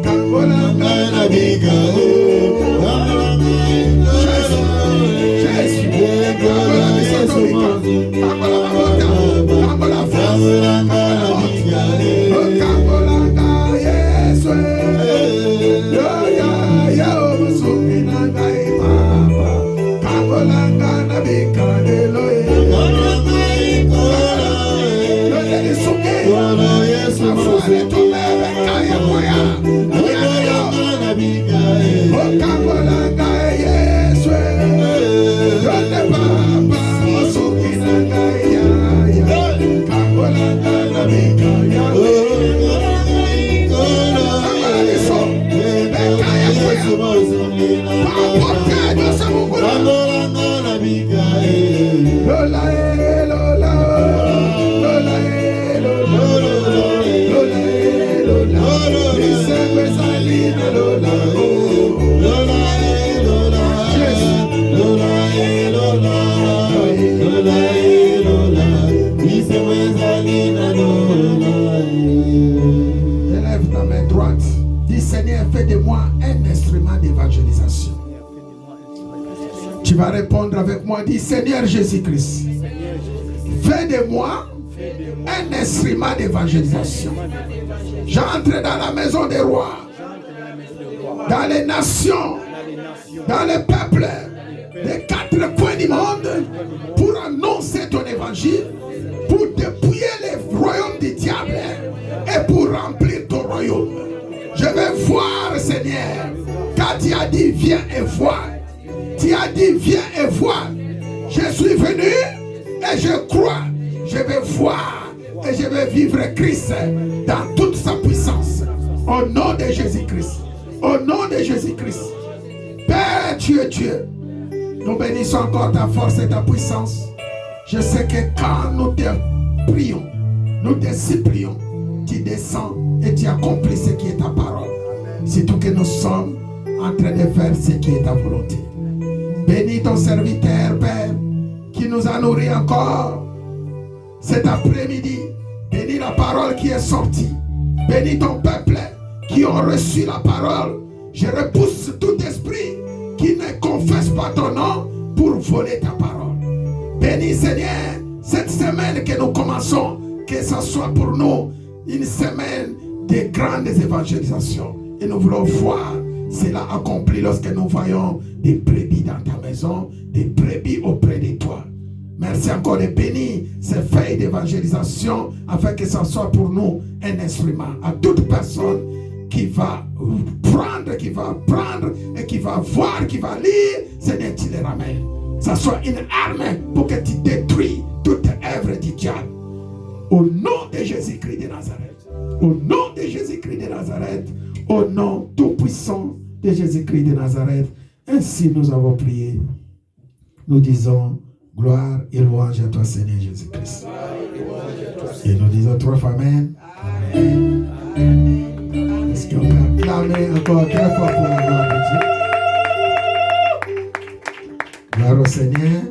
Speaker 5: Kambolanga la biga, Jésus, Élève ta main droite. Dis Seigneur, fais de moi un instrument d'évangélisation. Tu vas répondre avec moi. Dis Seigneur Jésus-Christ, fais de moi un instrument d'évangélisation. J'entre dans la maison des rois. dans les nations, dans les peuples, des 4 coins du monde, pour annoncer ton évangile, pour dépouiller les royaumes du diable et pour remplir ton royaume. Je vais voir, Seigneur, car tu as dit viens et vois. Tu as dit viens et vois. Je suis venu et je crois. Je vais voir et je vais vivre Christ dans toute sa puissance. Au nom de Jésus-Christ. Au nom de Jésus-Christ. Père, tu es Dieu. Nous bénissons encore ta force et ta puissance. Je sais que quand nous te prions, nous te supplions, tu descends et tu accomplis ce qui est ta parole. C'est tout que nous sommes en train de faire ce qui est ta volonté. Bénis ton serviteur, Père, qui nous a nourris encore cet après-midi. Bénis la parole qui est sortie. Bénis ton peuple qui ont reçu la parole. Je repousse tout esprit qui ne confesse pas ton nom pour voler ta parole. Bénis, Seigneur, cette semaine que nous commençons, que ce soit pour nous une semaine de grandes évangélisations. Et nous voulons voir cela accompli lorsque nous voyons des brebis dans ta maison, des brebis auprès de toi. Merci encore de bénir ces feuilles d'évangélisation afin que ce soit pour nous un instrument à toute personne qui va prendre, qui va apprendre et qui va voir, qui va lire, Seigneur, tu les ramènes. Ça soit une arme pour que tu détruis toute œuvre du diable. Au nom de Jésus-Christ de Nazareth. Au nom de Jésus-Christ de Nazareth. Au nom tout-puissant de Jésus-Christ de Nazareth. Ainsi nous avons prié. Nous disons gloire et louange à toi, Seigneur Jésus-Christ. Et nous disons 3 fois Amen. Amen. Est-ce qu'on peut acclamer encore très fort pour la gloire de Dieu? Gloire au Seigneur.